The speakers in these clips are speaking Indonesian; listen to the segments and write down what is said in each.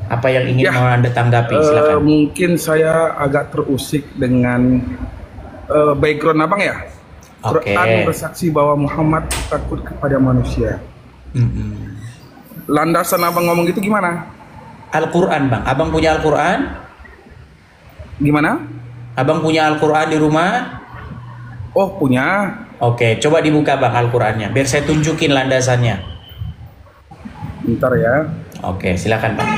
Apa yang ingin Ya, mau Anda tanggapi? Silakan. mungkin saya agak terusik dengan background abang ya. Oke. Quran bersaksi bahwa Muhammad takut kepada manusia. Mm-mm. Landasan abang ngomong gitu gimana? Al-Quran, Bang. Abang punya Al-Quran? Gimana? Abang punya Al-Quran di rumah? Oh, punya. Oke, coba dibuka, Bang, Al-Qurannya. Biar saya tunjukin landasannya. Bentar ya. Oke, silakan, Bang.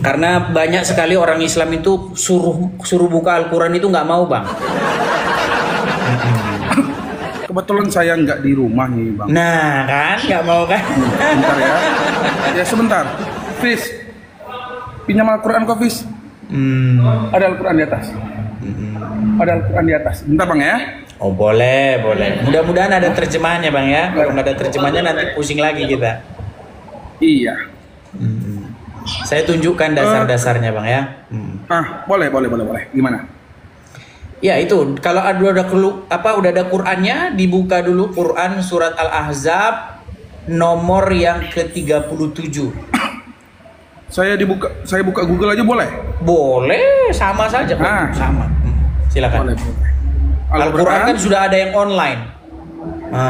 Karena banyak sekali orang Islam itu suruh buka Al-Quran itu nggak mau, Bang. Kebetulan saya nggak di rumah nih, Bang. Nah, kan nggak mau kan? Bentar ya. Ya sebentar. Fis, pinjam Al-Quran kok, Fis. Ada Al-Quran di atas. Ada Al-Quran di atas. Bentar, Bang ya. Oh, boleh, boleh. Mudah-mudahan ada terjemahannya, Bang ya. Kalau nggak ada terjemahannya nanti pusing lagi kita. Iya. Saya tunjukkan dasar-dasarnya, Bang ya. Boleh. Gimana? Ya itu, kalau udah ada Qur'annya, dibuka dulu Quran surat Al-Ahzab nomor yang ke-37. Saya buka Google aja boleh? Boleh, sama saja, sama. Silakan. Boleh. Al-Quran kan sudah ada yang online.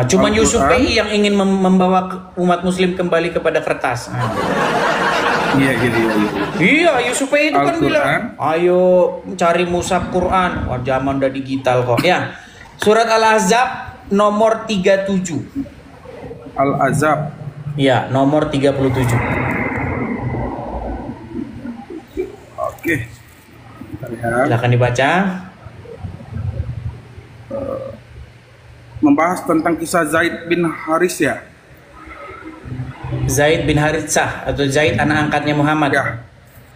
Cuman Yusuf PI yang ingin membawa umat muslim kembali kepada kertas. Iya gitu. Iya, Yusuf PI itu kan bilang, ayo cari mushaf Quran. Wah, zaman udah digital kok. Ya, surat Al-Ahzab nomor 37. Al-Ahzab. Iya, nomor 37. Oke. Lihat. Silakan dibaca. Membahas tentang kisah Zaid bin Haris ya. Zaid bin Haritsah atau Zaid anak angkatnya Muhammad.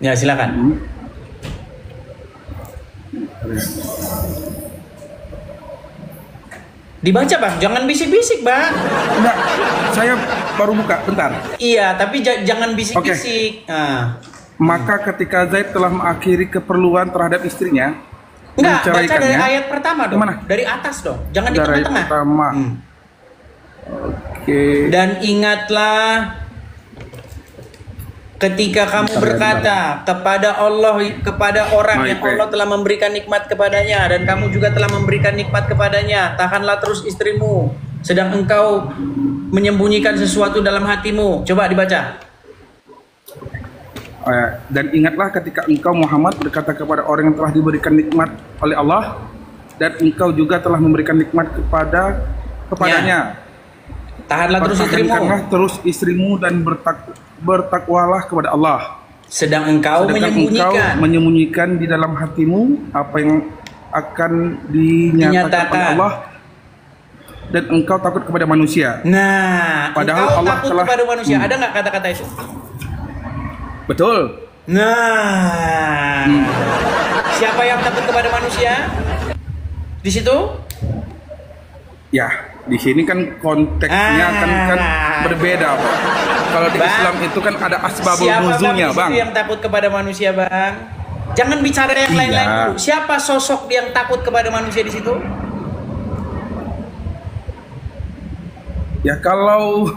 Ya, silakan. Dibaca, Bang, jangan bisik-bisik, Bang. Enggak, saya baru buka, bentar. Iya, tapi jangan bisik-bisik. Maka ketika Zaid telah mengakhiri keperluan terhadap istrinya, enggak, baca dari ayat pertama dong. Mana? Dari atas dong, jangan di dari tengah-tengah. Pertama. Oke. Dan ingatlah ketika kamu berkata kepada Allah, kepada orang yang Allah telah memberikan nikmat kepadanya, dan kamu juga telah memberikan nikmat kepadanya, tahanlah terus istrimu, sedang engkau menyembunyikan sesuatu dalam hatimu. Coba dibaca. Dan ingatlah ketika engkau Muhammad berkata kepada orang yang telah diberikan nikmat oleh Allah, dan engkau juga telah memberikan nikmat kepadanya. Tahanlah terus istrimu. Tahanlah terus istrimu dan bertakwalah kepada Allah. Sedangkan engkau menyembunyikan di dalam hatimu apa yang akan dinyatakan oleh Allah, dan engkau takut kepada manusia. Nah, padahal Allah takut kepada manusia. Ada nggak kata-kata itu? Betul. Nah, siapa yang takut kepada manusia? Di situ? Ya, di sini kan konteksnya kan berbeda, Bang. Kalau di Islam itu kan ada asbabul nuzulnya, Bang. Siapa yang takut kepada manusia, Bang? Jangan bicara yang lain-lain dulu. Siapa sosok yang takut kepada manusia di situ? Ya kalau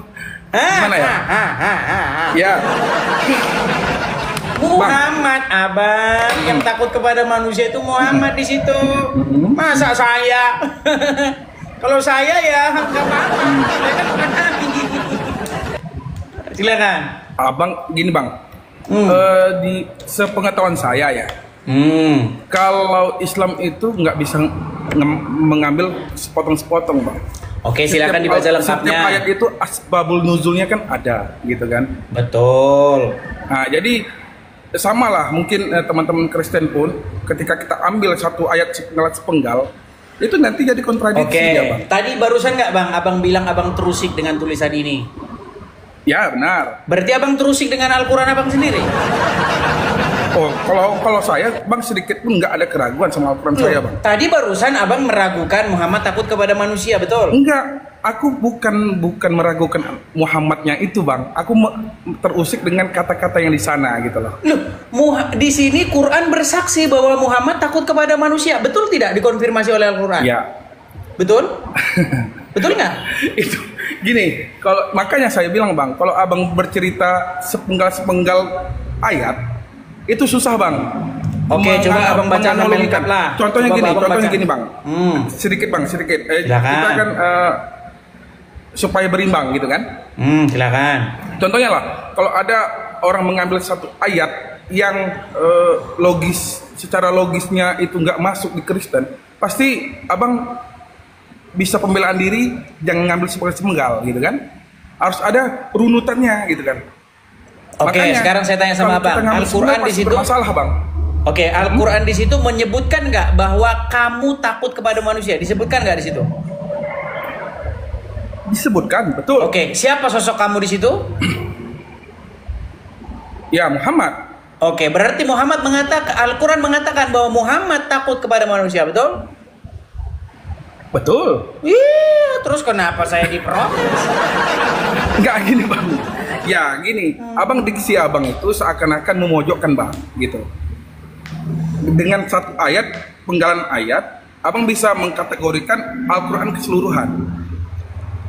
gimana ya? Ya. Muhammad, Abang, yang takut kepada manusia itu Muhammad di situ. Masa saya? Kalau saya ya nggak apa-apa. Saya kan bukan nabi. Silakan. Abang, gini Bang. Di sepengetahuan saya ya. Kalau Islam itu nggak bisa mengambil sepotong-sepotong, Bang. Oke, silakan dibaca lengkapnya. Setiap ayat itu asbabul nuzulnya kan ada, gitu kan? Betul. Nah, jadi sama lah mungkin teman-teman Kristen pun ketika kita ambil satu ayat sepenggal itu nanti jadi kontradiksi ya, Bang. Tadi barusan nggak, Bang? Abang bilang abang terusik dengan tulisan ini. Ya, benar. Berarti abang terusik dengan Al-Quran abang sendiri? Oh, kalau saya, Bang, sedikit pun nggak ada keraguan sama Al-Quran saya, Bang. Tadi barusan abang meragukan Muhammad takut kepada manusia, betul? Enggak, aku bukan meragukan Muhammadnya itu, Bang. Aku terusik dengan kata-kata yang di sana gitu loh. Loh, di sini Quran bersaksi bahwa Muhammad takut kepada manusia, betul tidak? Dikonfirmasi oleh Al-Quran? Ya. Betul? Betul nggak? Itu gini, kalau makanya saya bilang, Bang, kalau abang bercerita sepenggal-sepenggal ayat itu susah bang. Oke, coba abang baca sampai lengkap lah. Contohnya Coba gini, abang contohnya baca. gini bang. Sedikit bang, sedikit. Silakan. Kita kan supaya berimbang gitu kan. Silakan. Contohnya lah, kalau ada orang mengambil satu ayat yang secara logisnya itu nggak masuk di Kristen, pasti abang bisa pembelaan diri, jangan ngambil sebagai semenggal gitu kan. Harus ada runutannya gitu kan. Oke, Makanya, sekarang saya tanya sama abang, Al-Quran di situ masalah bang. Oke, Al-Quran di situ menyebutkan nggak bahwa kamu takut kepada manusia? Disebutkan nggak di situ? Disebutkan, betul. Oke, siapa sosok kamu di situ? Ya, Muhammad. Oke, berarti Muhammad mengatakan, Al-Quran mengatakan bahwa Muhammad takut kepada manusia, betul? Betul. Iya, terus kenapa saya diprotes? Enggak gini bang. Ya gini, abang diksi abang itu seakan-akan memojokkan bang, gitu. Dengan satu ayat, penggalan ayat, abang bisa mengkategorikan Al-Quran keseluruhan.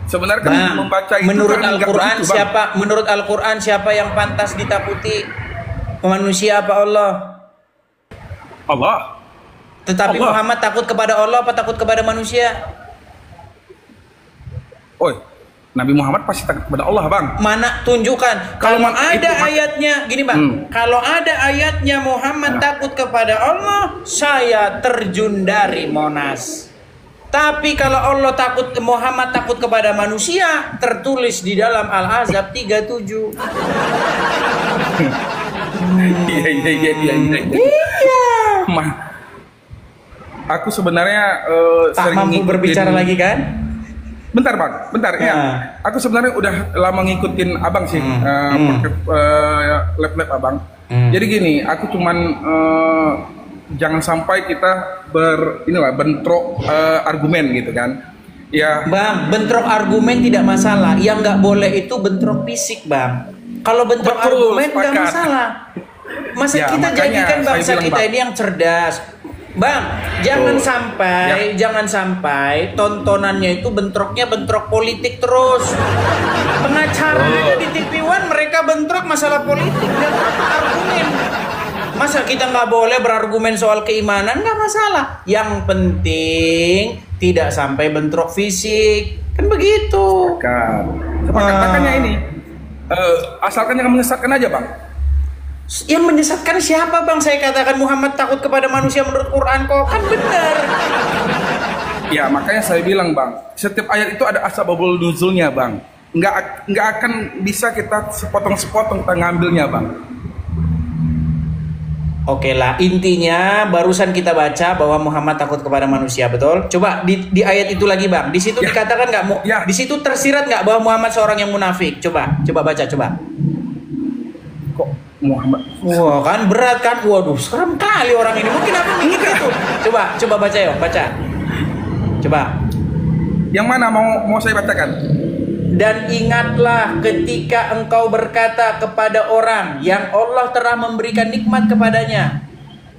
Sebenarnya kan Bang, membaca itu menurut kan Al-Quran begitu, siapa? Menurut Al-Quran siapa yang pantas ditakuti? Manusia apa Allah? Allah. Tetapi Allah. Muhammad takut kepada Allah apa takut kepada manusia? Oi, Nabi Muhammad pasti takut kepada Allah bang. Mana tunjukkan kalau ada ayatnya gini bang, kalau ada ayatnya Muhammad takut kepada Allah, saya terjun dari Monas. Tapi kalau Allah takut, Muhammad takut kepada manusia, tertulis di dalam Al-Ahzab 37. Iya. Aku sebenarnya tak sering mampu berbicara lagi kan? Bentar bang, bentar ya. Aku sebenarnya udah lama ngikutin abang sih, lab abang. Jadi gini, aku cuman jangan sampai kita bentrok argumen gitu kan. Ya. Bang, bentrok argumen tidak masalah. Yang nggak boleh itu bentrok fisik bang. Kalau bentrok argumen nggak masalah. Masa ya, kita jadikan bangsa kita ini yang cerdas. Bang, jangan sampai tontonannya itu bentroknya bentrok politik terus. Pengacara aja di TV One mereka bentrok masalah politik dan argumen. Masa kita nggak boleh berargumen soal keimanan? Nggak masalah. Yang penting tidak sampai bentrok fisik. Kan begitu. Makanya ini asalkan yang menyesatkan aja bang. Yang menyesatkan siapa bang? Saya katakan Muhammad takut kepada manusia menurut Quran kok. Kan benar. Ya makanya saya bilang bang, setiap ayat itu ada asbabul nuzulnya bang. Nggak akan bisa kita sepotong-sepotong kita ngambilnya bang. Oke lah, intinya barusan kita baca bahwa Muhammad takut kepada manusia, betul? Coba di ayat itu lagi bang. Di situ dikatakan nggak? Di situ tersirat nggak bahwa Muhammad seorang yang munafik? Coba baca coba. Muhammad. Wah kan berat kan, waduh serem kali orang ini. Mungkin apa mikir itu? Coba baca yuk, baca. Coba. Yang mana mau saya bacakan? Dan ingatlah ketika engkau berkata kepada orang yang Allah telah memberikan nikmat kepadanya,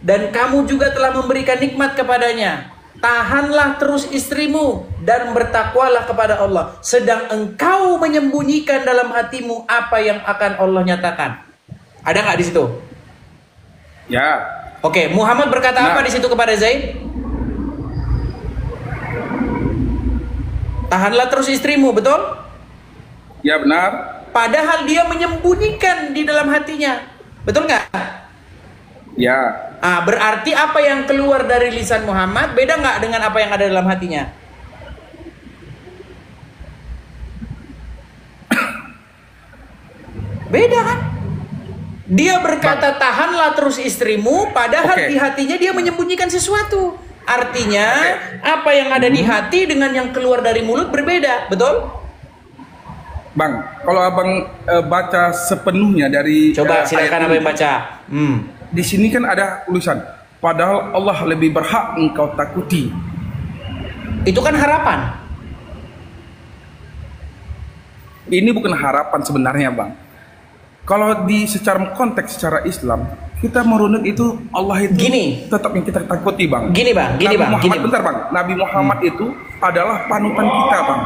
dan kamu juga telah memberikan nikmat kepadanya, tahanlah terus istrimu dan bertakwalah kepada Allah, sedang engkau menyembunyikan dalam hatimu apa yang akan Allah nyatakan. Ada nggak di situ? Ya. Oke, Muhammad berkata apa di situ kepada Zaid? Tahanlah terus istrimu, betul? Ya benar. Padahal dia menyembunyikan di dalam hatinya, betul nggak? Ya. Berarti apa yang keluar dari lisan Muhammad beda nggak dengan apa yang ada dalam hatinya? Beda kan? Dia berkata tahanlah terus istrimu, padahal di hatinya dia menyembunyikan sesuatu. Artinya apa yang ada di hati dengan yang keluar dari mulut berbeda, betul? Bang, kalau abang baca sepenuhnya dari coba silakan abang baca. Di sini kan ada tulisan, padahal Allah lebih berhak engkau takuti. Itu kan harapan. Ini bukan harapan sebenarnya bang. Kalau secara konteks secara Islam, kita merunut itu Allah itu tetap yang kita takuti bang. Bentar bang, Nabi Muhammad itu adalah panutan kita bang.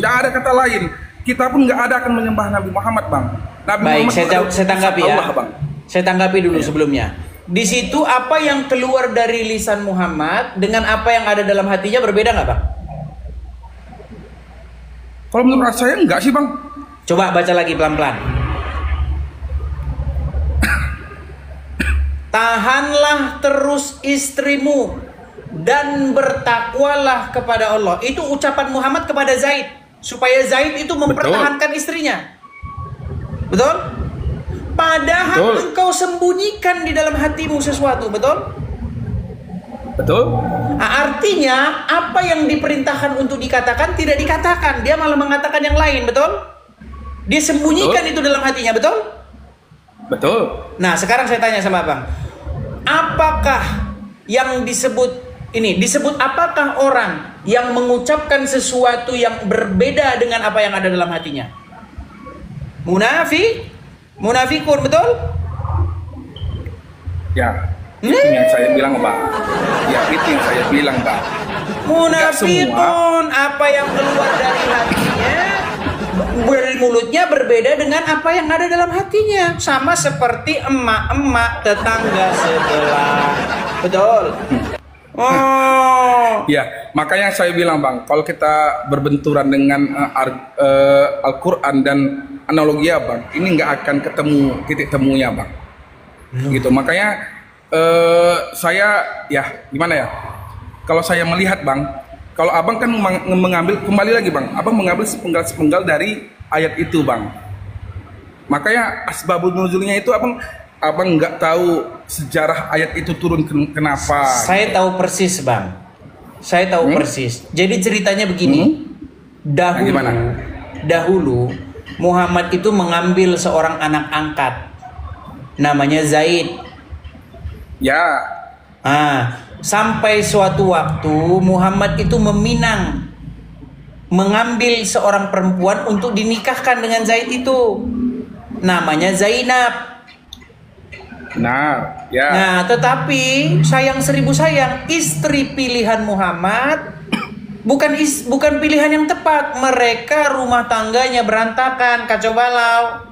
Nggak ada kata lain. Kita pun nggak ada akan menyembah Nabi Muhammad bang. Nabi Baik, Muhammad saya tanggapi ya. Allah, bang. Saya tanggapi dulu sebelumnya. Di situ apa yang keluar dari lisan Muhammad dengan apa yang ada dalam hatinya berbeda nggak, Bang? Kalau menurut saya enggak sih, Bang. Coba baca lagi pelan-pelan. Tahanlah terus istrimu dan bertakwalah kepada Allah. Itu ucapan Muhammad kepada Zaid, supaya Zaid itu mempertahankan istrinya. Betul? Padahal engkau sembunyikan di dalam hatimu sesuatu, betul? Betul. Artinya apa yang diperintahkan untuk dikatakan tidak dikatakan, dia malah mengatakan yang lain, betul? Dia sembunyikan itu dalam hatinya, betul? Betul. Nah, sekarang saya tanya sama Abang, apakah yang disebut apakah orang yang mengucapkan sesuatu yang berbeda dengan apa yang ada dalam hatinya? Munafikun, betul? Ya, itu yang saya bilang, Bang. Ya, itu yang saya bilang, Bang. Munafikun, apa yang keluar dari hatinya, dari mulutnya berbeda dengan apa yang ada dalam hatinya. Sama seperti emak-emak tetangga sebelah. Betul? Oh. Ya, makanya saya bilang, Bang, kalau kita berbenturan dengan Al-Quran dan analogi, Bang, ini nggak akan ketemu titik temunya, Bang. Gitu, makanya saya, ya gimana ya, kalau saya melihat, Bang, kalau Abang kan mengambil, kembali lagi, Bang, Abang mengambil sepenggal dari ayat itu, Bang. Makanya asbabun nuzulnya itu Abang nggak tahu sejarah ayat itu turun kenapa. Saya tahu persis, Bang. Saya tahu persis. Jadi ceritanya begini. Dahulu Muhammad itu mengambil seorang anak angkat, namanya Zaid. Ya. Sampai suatu waktu Muhammad itu mengambil seorang perempuan untuk dinikahkan dengan Zaid itu, namanya Zainab. Nah, ya. Nah, tetapi sayang seribu sayang, istri pilihan Muhammad bukan pilihan yang tepat. Mereka rumah tangganya berantakan, kacau balau.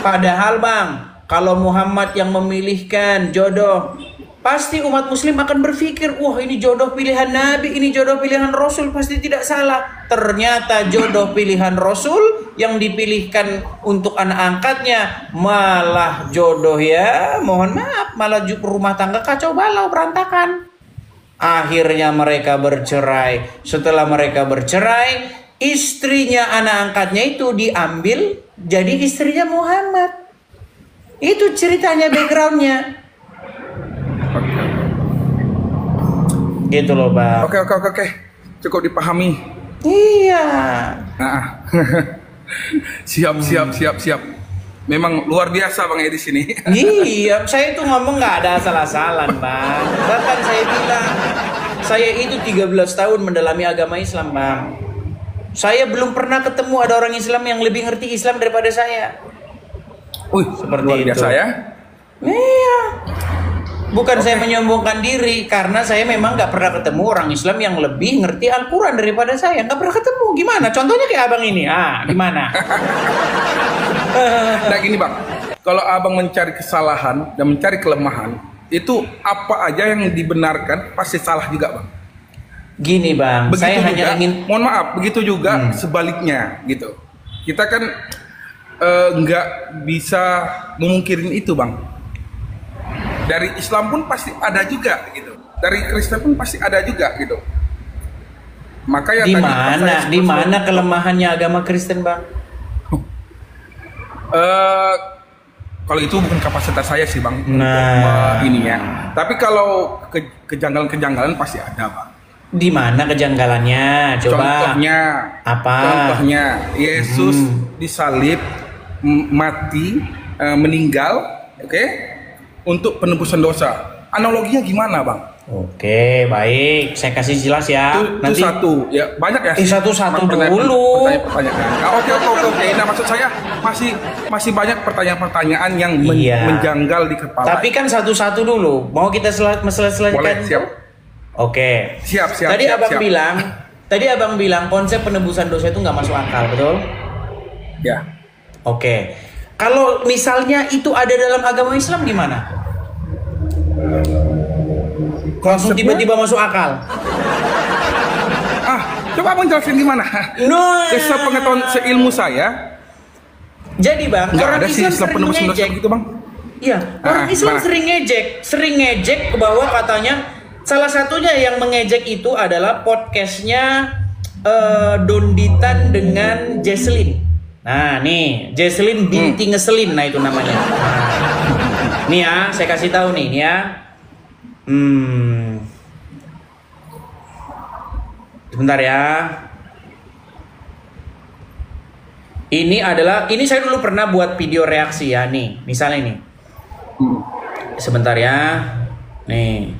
Padahal, Bang, kalau Muhammad yang memilihkan jodoh, pasti umat muslim akan berpikir, wah, ini jodoh pilihan Nabi, ini jodoh pilihan Rasul, pasti tidak salah. Ternyata jodoh pilihan Rasul yang dipilihkan untuk anak angkatnya malah jodoh, ya mohon maaf, malah rumah tangga kacau balau, berantakan. Akhirnya mereka bercerai. Setelah mereka bercerai, istrinya anak angkatnya itu diambil jadi istrinya Muhammad. Itu ceritanya, backgroundnya. Gitu loh, Bang. Oke. Cukup dipahami. Iya. Siap. Memang luar biasa, Bang, ya di sini. Iya, saya itu ngomong nggak ada salah-salah, Bang. Bahkan saya bilang, saya itu 13 tahun mendalami agama Islam, Bang. Saya belum pernah ketemu ada orang Islam yang lebih ngerti Islam daripada saya. Seperti luar biasa itu. Ya. Iya. Bukan saya menyombongkan diri, karena saya memang nggak pernah ketemu orang Islam yang lebih ngerti Al-Quran daripada saya. Nggak pernah ketemu. Gimana? Contohnya kayak Abang ini. Gimana? Nah gini, Bang, kalau Abang mencari kesalahan dan mencari kelemahan, itu apa aja yang dibenarkan pasti salah juga, Bang. Gini, Bang, begitu saya juga, hanya ingin... Mohon maaf, begitu juga sebaliknya, gitu. Kita kan nggak bisa memungkirin itu, Bang. Dari Islam pun pasti ada juga, gitu. Dari Kristen pun pasti ada juga, gitu. Makanya di mana kelemahannya agama Kristen, Bang? Kalau itu bukan kapasitas saya sih, Bang. Nah, ini ya. Tapi kalau kejanggalan-kejanggalan pasti ada, Bang. Di mana kejanggalannya? Coba. Contohnya apa? Contohnya Yesus disalib, mati, meninggal, untuk penebusan dosa. Analoginya gimana, Bang? Oke, baik. Saya kasih jelas ya. Nanti satu, ya banyak ya. Satu-satu dulu. Pertanyaan. Oke. Nah, maksud saya masih banyak pertanyaan-pertanyaan yang menjanggal di kepala. Tapi kan satu-satu dulu. Mau kita selesaikan? Boleh, siap. Oke. Siap. Tadi Abang bilang konsep penebusan dosa itu nggak masuk akal, betul? Ya. Oke. Kalau misalnya itu ada dalam agama Islam gimana? Langsung tiba-tiba masuk akal. Coba abang jelasin gimana? Sepengetahuan seilmu saya. Jadi bang, orang Islam sering ngejek gitu bang. Iya, orang Islam sering ngejek bahwa katanya salah satunya yang mengejek itu adalah podcastnya Donditan dengan Jesslyn. Nah nih, Jesslyn binti ngeselin, nah itu namanya. Nih ya, saya kasih tahu nih ya. Sebentar ya. Ini saya dulu pernah buat video reaksi ya nih, misalnya nih. Sebentar ya. Nih.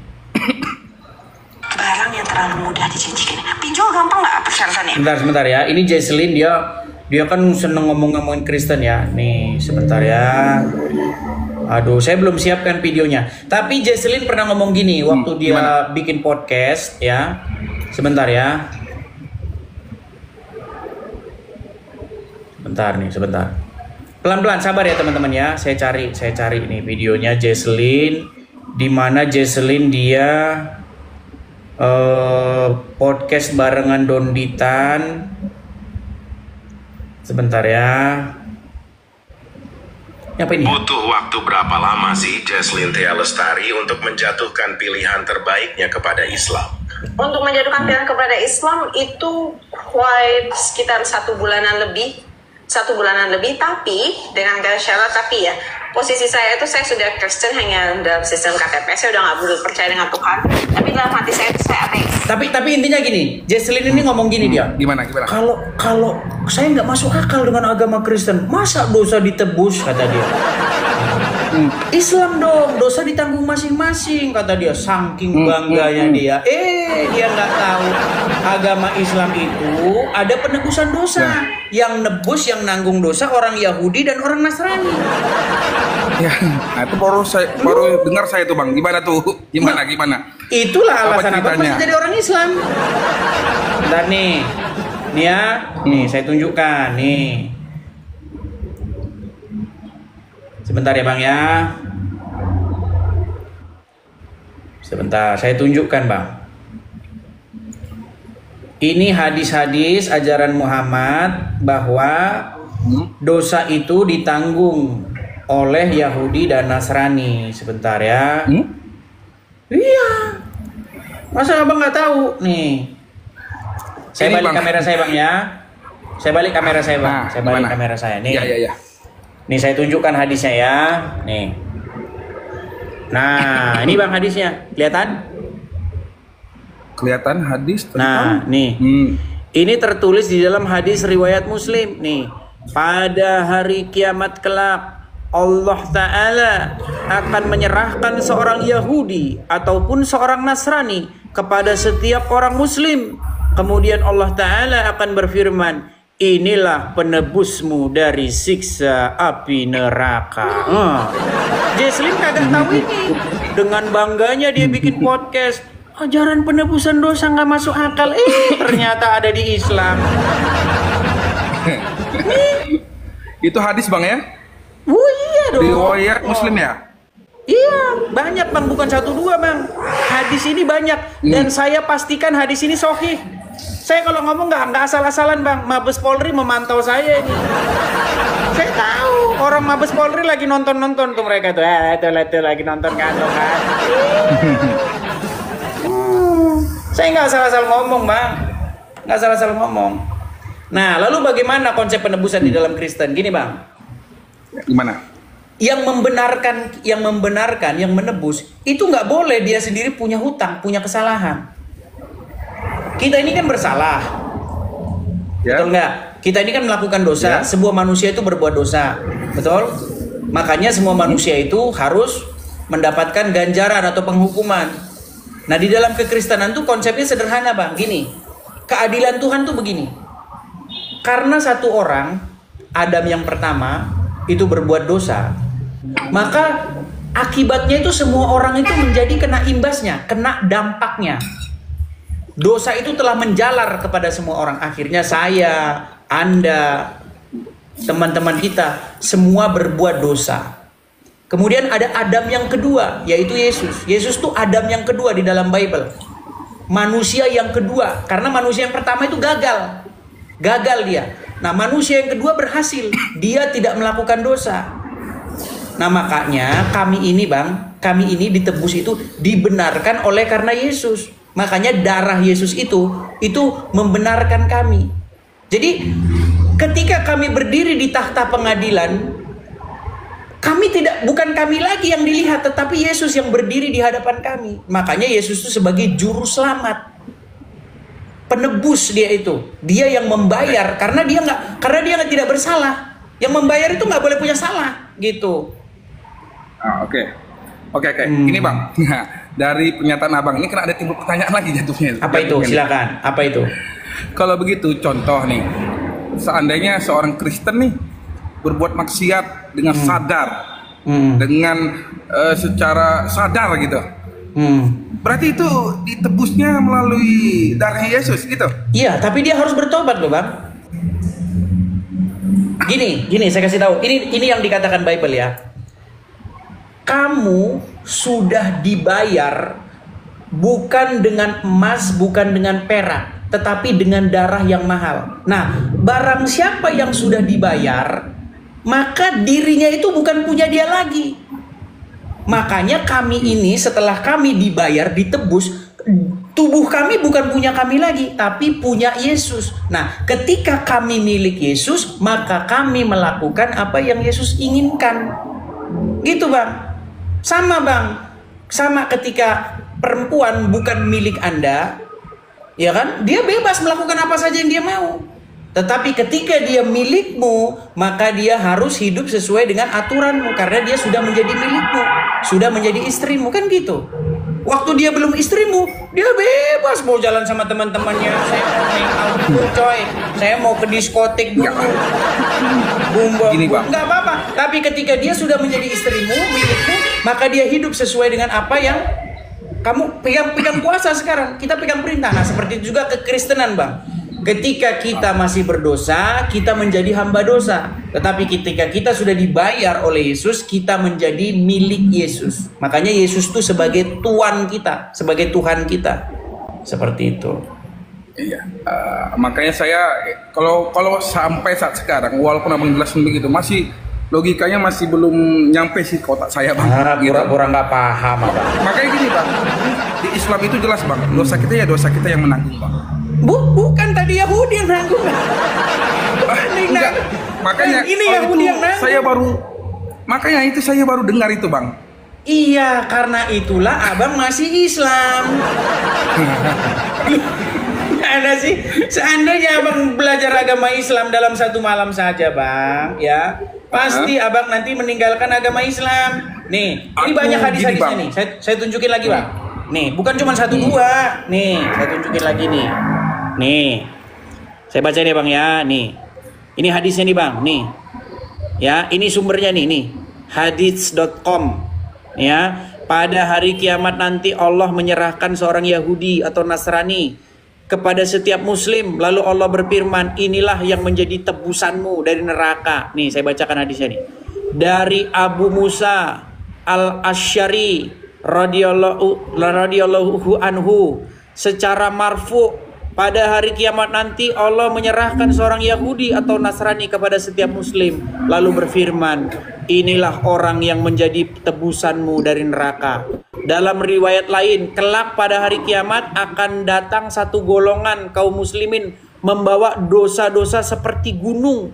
Barang yang terlalu mudah dijanjikan. Pinjol gampang nggak persyaratannya? Sebentar ya. Ini Jesslyn dia kan seneng ngomongin Kristen ya. Nih, sebentar ya. Aduh, saya belum siapkan videonya. Tapi Jesslyn pernah ngomong gini waktu dia bikin podcast ya. Sebentar ya. Sebentar. Pelan-pelan, sabar ya teman-teman ya. Saya cari nih videonya Jesslyn, di mana Jesslyn dia podcast barengan Donditan. Sebentar ya. Apa ini? Butuh waktu berapa lama sih Jesslyn Thea Lestari untuk menjatuhkan pilihan terbaiknya kepada Islam? Untuk menjatuhkan pilihan kepada Islam itu sekitar 1 bulanan lebih. Tapi dengan syarat ya. Posisi saya itu saya sudah Kristen hanya dalam sistem KTP, saya udah nggak perlu percaya dengan Tuhan. Tapi dalam hati saya itu saya ateis. Tapi intinya gini, Jesslyn ini ngomong gini dia. Gimana? Kalau saya nggak masuk akal dengan agama Kristen, masa dosa ditebus kata dia. Islam dong, dosa ditanggung masing-masing kata dia. Saking bangganya dia. Dia nggak tahu agama Islam itu ada penebusan dosa. Yang nebus, yang nanggung dosa orang Yahudi dan orang Nasrani. Ya, itu baru dengar saya tuh bang. Gimana tuh? Gimana? Itulah alasan apa masih jadi orang Islam. Bentar nih ya, nih saya tunjukkan nih. Sebentar ya bang ya. Sebentar, saya tunjukkan bang. Ini hadis-hadis ajaran Muhammad bahwa dosa itu ditanggung oleh Yahudi dan Nasrani. Sebentar ya. Iya. Masa abang nggak tahu nih? Saya balik kamera saya bang ya. Saya balik kamera saya bang. Saya balik kamera saya nih. Iya. Nih saya tunjukkan hadisnya ya. Nih. Nah ini bang hadisnya. Kelihatan hadis tentang. Nah nih. Ini tertulis di dalam hadis riwayat Muslim nih. Pada hari kiamat kelak Allah Ta'ala akan menyerahkan seorang Yahudi ataupun seorang Nasrani kepada setiap orang Muslim. Kemudian Allah Ta'ala akan berfirman, inilah penebusmu dari siksa api neraka. Jesslyn kagak tahu ini. Dengan bangganya dia bikin podcast. Ajaran penebusan dosa nggak masuk akal. Ternyata ada di Islam. Itu hadis bang ya? Iya dong. Riwayat Muslim ya? Iya, banyak bang, bukan 1 2 bang. Hadis ini banyak dan saya pastikan hadis ini sahih. Saya kalau ngomong nggak asal-asalan bang. Mabes Polri memantau saya ini. Saya tahu orang Mabes Polri lagi nonton tuh mereka tuh. Itu lagi nonton kan. Saya nggak asal-asal ngomong bang. Nggak asal-asal ngomong. Nah, lalu bagaimana konsep penebusan di dalam Kristen? Gini bang. Gimana? Yang membenarkan, yang menebus itu nggak boleh dia sendiri punya hutang, punya kesalahan. Kita ini kan bersalah, betul nggak? Kita ini kan melakukan dosa. Sebuah manusia itu berbuat dosa, betul? Makanya semua manusia itu harus mendapatkan ganjaran atau penghukuman. Nah di dalam kekristenan tuh konsepnya sederhana bang. Gini, keadilan Tuhan tuh begini. Karena satu orang, Adam yang pertama, itu berbuat dosa, maka akibatnya itu semua orang itu menjadi kena imbasnya, kena dampaknya. Dosa itu telah menjalar kepada semua orang. Akhirnya saya, Anda, teman-teman kita, semua berbuat dosa. Kemudian ada Adam yang kedua, yaitu Yesus. Yesus tuh Adam yang kedua di dalam Bible. Manusia yang kedua, karena manusia yang pertama itu gagal. Gagal dia. Nah, manusia yang kedua berhasil. Dia tidak melakukan dosa. Nah, makanya kami ini ditebus itu dibenarkan oleh karena Yesus. Makanya darah Yesus itu membenarkan kami. Jadi ketika kami berdiri di takhta pengadilan, bukan kami lagi yang dilihat, tetapi Yesus yang berdiri di hadapan kami. Makanya Yesus itu sebagai juru selamat, penebus dia itu. Dia yang membayar karena dia tidak bersalah. Yang membayar itu nggak boleh punya salah, gitu. Oke. Ini Bang, dari pernyataan Abang ini kan ada timbul pertanyaan lagi jatuhnya. Apa itu? Silakan. Apa itu? Kalau begitu, contoh nih, seandainya seorang Kristen nih berbuat maksiat dengan sadar, dengan secara sadar gitu, berarti itu ditebusnya melalui darah Yesus gitu? Iya, tapi dia harus bertobat loh Bang. Gini, saya kasih tahu. Ini yang dikatakan Bible ya. Kamu sudah dibayar bukan dengan emas, bukan dengan perak, tetapi dengan darah yang mahal. Nah, barang siapa yang sudah dibayar, maka dirinya itu bukan punya dia lagi. Makanya kami ini setelah kami dibayar, ditebus, tubuh kami bukan punya kami lagi, tapi punya Yesus. Nah, ketika kami milik Yesus, maka kami melakukan apa yang Yesus inginkan. Gitu Bang. Sama Bang. Sama ketika perempuan bukan milik Anda, ya kan? Dia bebas melakukan apa saja yang dia mau. Tetapi ketika dia milikmu, maka dia harus hidup sesuai dengan aturanmu, karena dia sudah menjadi milikmu, sudah menjadi istrimu, kan gitu. Waktu dia belum istrimu, dia bebas mau jalan sama teman-temannya. Saya mau main outdoor coy, saya mau ke diskotik dulu, nggak apa-apa. Tapi ketika dia sudah menjadi istrimu, milikmu, maka dia hidup sesuai dengan apa yang kamu pegang puasa sekarang. Kita pegang perintah. Nah, seperti itu juga kekristenan Bang. Ketika kita masih berdosa, kita menjadi hamba dosa. Tetapi ketika kita sudah dibayar oleh Yesus, kita menjadi milik Yesus. Makanya Yesus itu sebagai Tuhan kita, sebagai Tuhan kita. Seperti itu. Iya. Makanya saya kalau sampai saat sekarang, walaupun abang jelasin begitu, masih logikanya masih belum nyampe sih kotak saya Bang. Pura-pura nggak paham Bang. Makanya gini Bang, di Islam itu jelas Bang, dosa kita yang menanggung Bang. Bukan tadi Yahudi yang nanggung. Enggak. Makanya ini Yahudi yang nanggung. Makanya saya baru dengar itu Bang. Iya, karena itulah Abang masih Islam. Ada sih. Seandainya Abang belajar agama Islam dalam satu malam saja Bang, ya pasti Abang nanti meninggalkan agama Islam. Nih, ini banyak hadis-hadisnya nih. Saya tunjukin lagi Bang. Nih, bukan cuma 1 2. Nih, saya tunjukin lagi nih. Nih, saya baca nih Bang ya. Nih, ini hadisnya nih Bang. Nih, ya ini sumbernya nih hadits.com. Ya, pada hari kiamat nanti Allah menyerahkan seorang Yahudi atau Nasrani kepada setiap Muslim. Lalu Allah berfirman, inilah yang menjadi tebusanmu dari neraka. Nih, saya bacakan hadisnya nih. Dari Abu Musa al-Asy'ari radhiyallahu anhu secara marfu, pada hari kiamat nanti Allah menyerahkan seorang Yahudi atau Nasrani kepada setiap Muslim, lalu berfirman, inilah orang yang menjadi tebusanmu dari neraka. Dalam riwayat lain, kelak pada hari kiamat akan datang satu golongan kaum muslimin membawa dosa-dosa seperti gunung,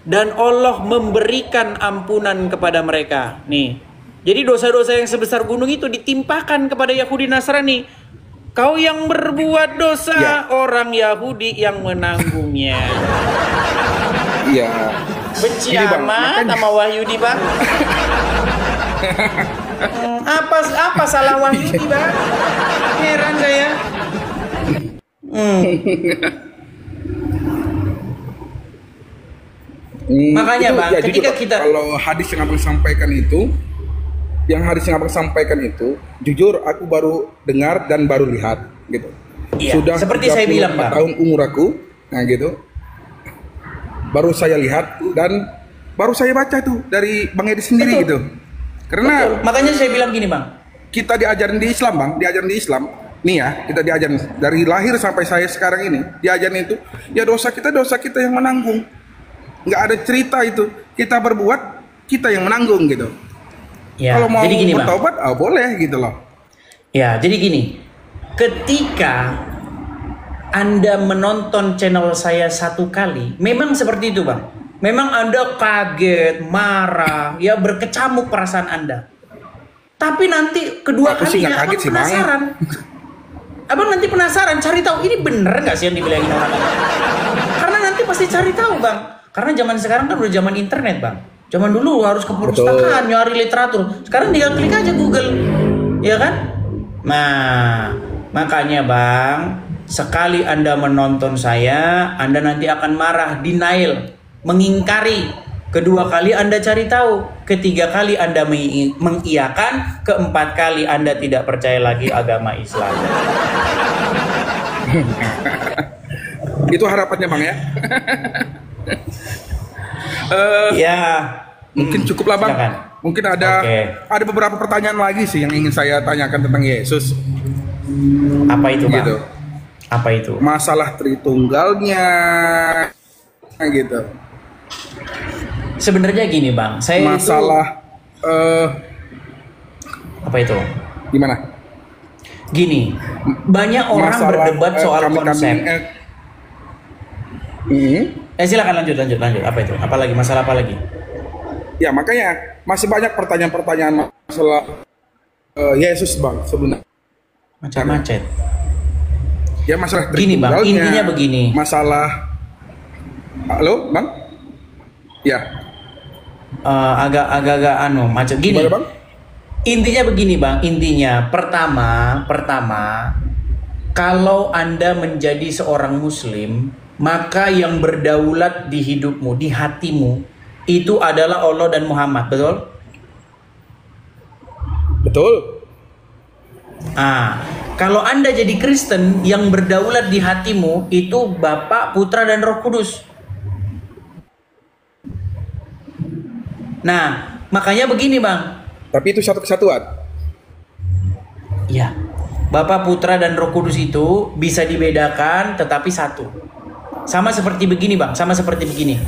dan Allah memberikan ampunan kepada mereka. Nih, jadi dosa-dosa yang sebesar gunung itu ditimpakan kepada Yahudi Nasrani. Kau yang berbuat dosa, ya. Orang Yahudi yang menanggungnya. Iya. Benci amat sama Wahyudi Bang. Apa salah Wahyudi Bang? Heran saya. Makanya Bang, ya, ketika kita kalau hadis yang abang sampaikan itu, jujur aku baru dengar dan baru lihat gitu. Iya, sudah seperti saya bilang Bang. Tahun umur aku, nah gitu. baru saya lihat dan baru saya baca tuh dari Bang Edi sendiri. Betul. Gitu. Karena betul. Makanya saya bilang gini Bang, kita diajarin di Islam Bang, diajarin di Islam. Nih ya, kita diajarin dari lahir sampai saya sekarang ini, diajarin itu ya dosa kita yang menanggung. Nggak ada cerita itu kita berbuat, kita yang menanggung gitu. Ya, kalau mau bertobat, boleh gitu loh. Ya, jadi gini, ketika Anda menonton channel saya satu kali, memang seperti itu Bang. Memang Anda kaget, marah, ya berkecamuk perasaan Anda. Tapi nanti kedua kalinya Abang penasaran. Abang nanti penasaran, cari tahu ini bener nggak sih yang dibilangin orang. Karena nanti pasti cari tahu Bang. Karena zaman sekarang kan udah zaman internet Bang. Zaman dulu harus ke perpustakaan nyari literatur. Sekarang tinggal klik aja Google, ya kan? Nah, makanya Bang, sekali Anda menonton saya, Anda nanti akan marah, denial, mengingkari. Kedua kali Anda cari tahu, ketiga kali Anda mengiyakan, keempat kali Anda tidak percaya lagi agama Islam. Itu harapannya Bang ya. Ya, mungkin cukup lah Bang. Silakan. Mungkin ada beberapa pertanyaan lagi sih yang ingin saya tanyakan tentang Yesus. Apa itu Bang? Gitu. Apa itu? Masalah Tritunggalnya, gitu. Sebenarnya gini Bang, saya masalah apa itu? Gimana? Gini, banyak orang berdebat soal konsep. Silakan lanjut. Apa itu? Apalagi masalah apa lagi? Ya makanya masih banyak pertanyaan-pertanyaan masalah Yesus Bang sebenarnya. Macam-macam. Ya masalah gini Bang, intinya begini. Masalah, halo Bang? Ya. Agak-agak macam gini. Gimana, Bang? Intinya begini Bang, pertama kalau Anda menjadi seorang muslim, maka yang berdaulat di hidupmu, di hatimu itu adalah Allah dan Muhammad, betul? Betul. Kalau Anda jadi Kristen, yang berdaulat di hatimu itu Bapa, Putra dan Roh Kudus. Nah, makanya begini Bang. Tapi itu satu kesatuan. Iya. Bapa, Putra dan Roh Kudus itu bisa dibedakan tetapi satu. Sama seperti begini Bang, sama seperti begini.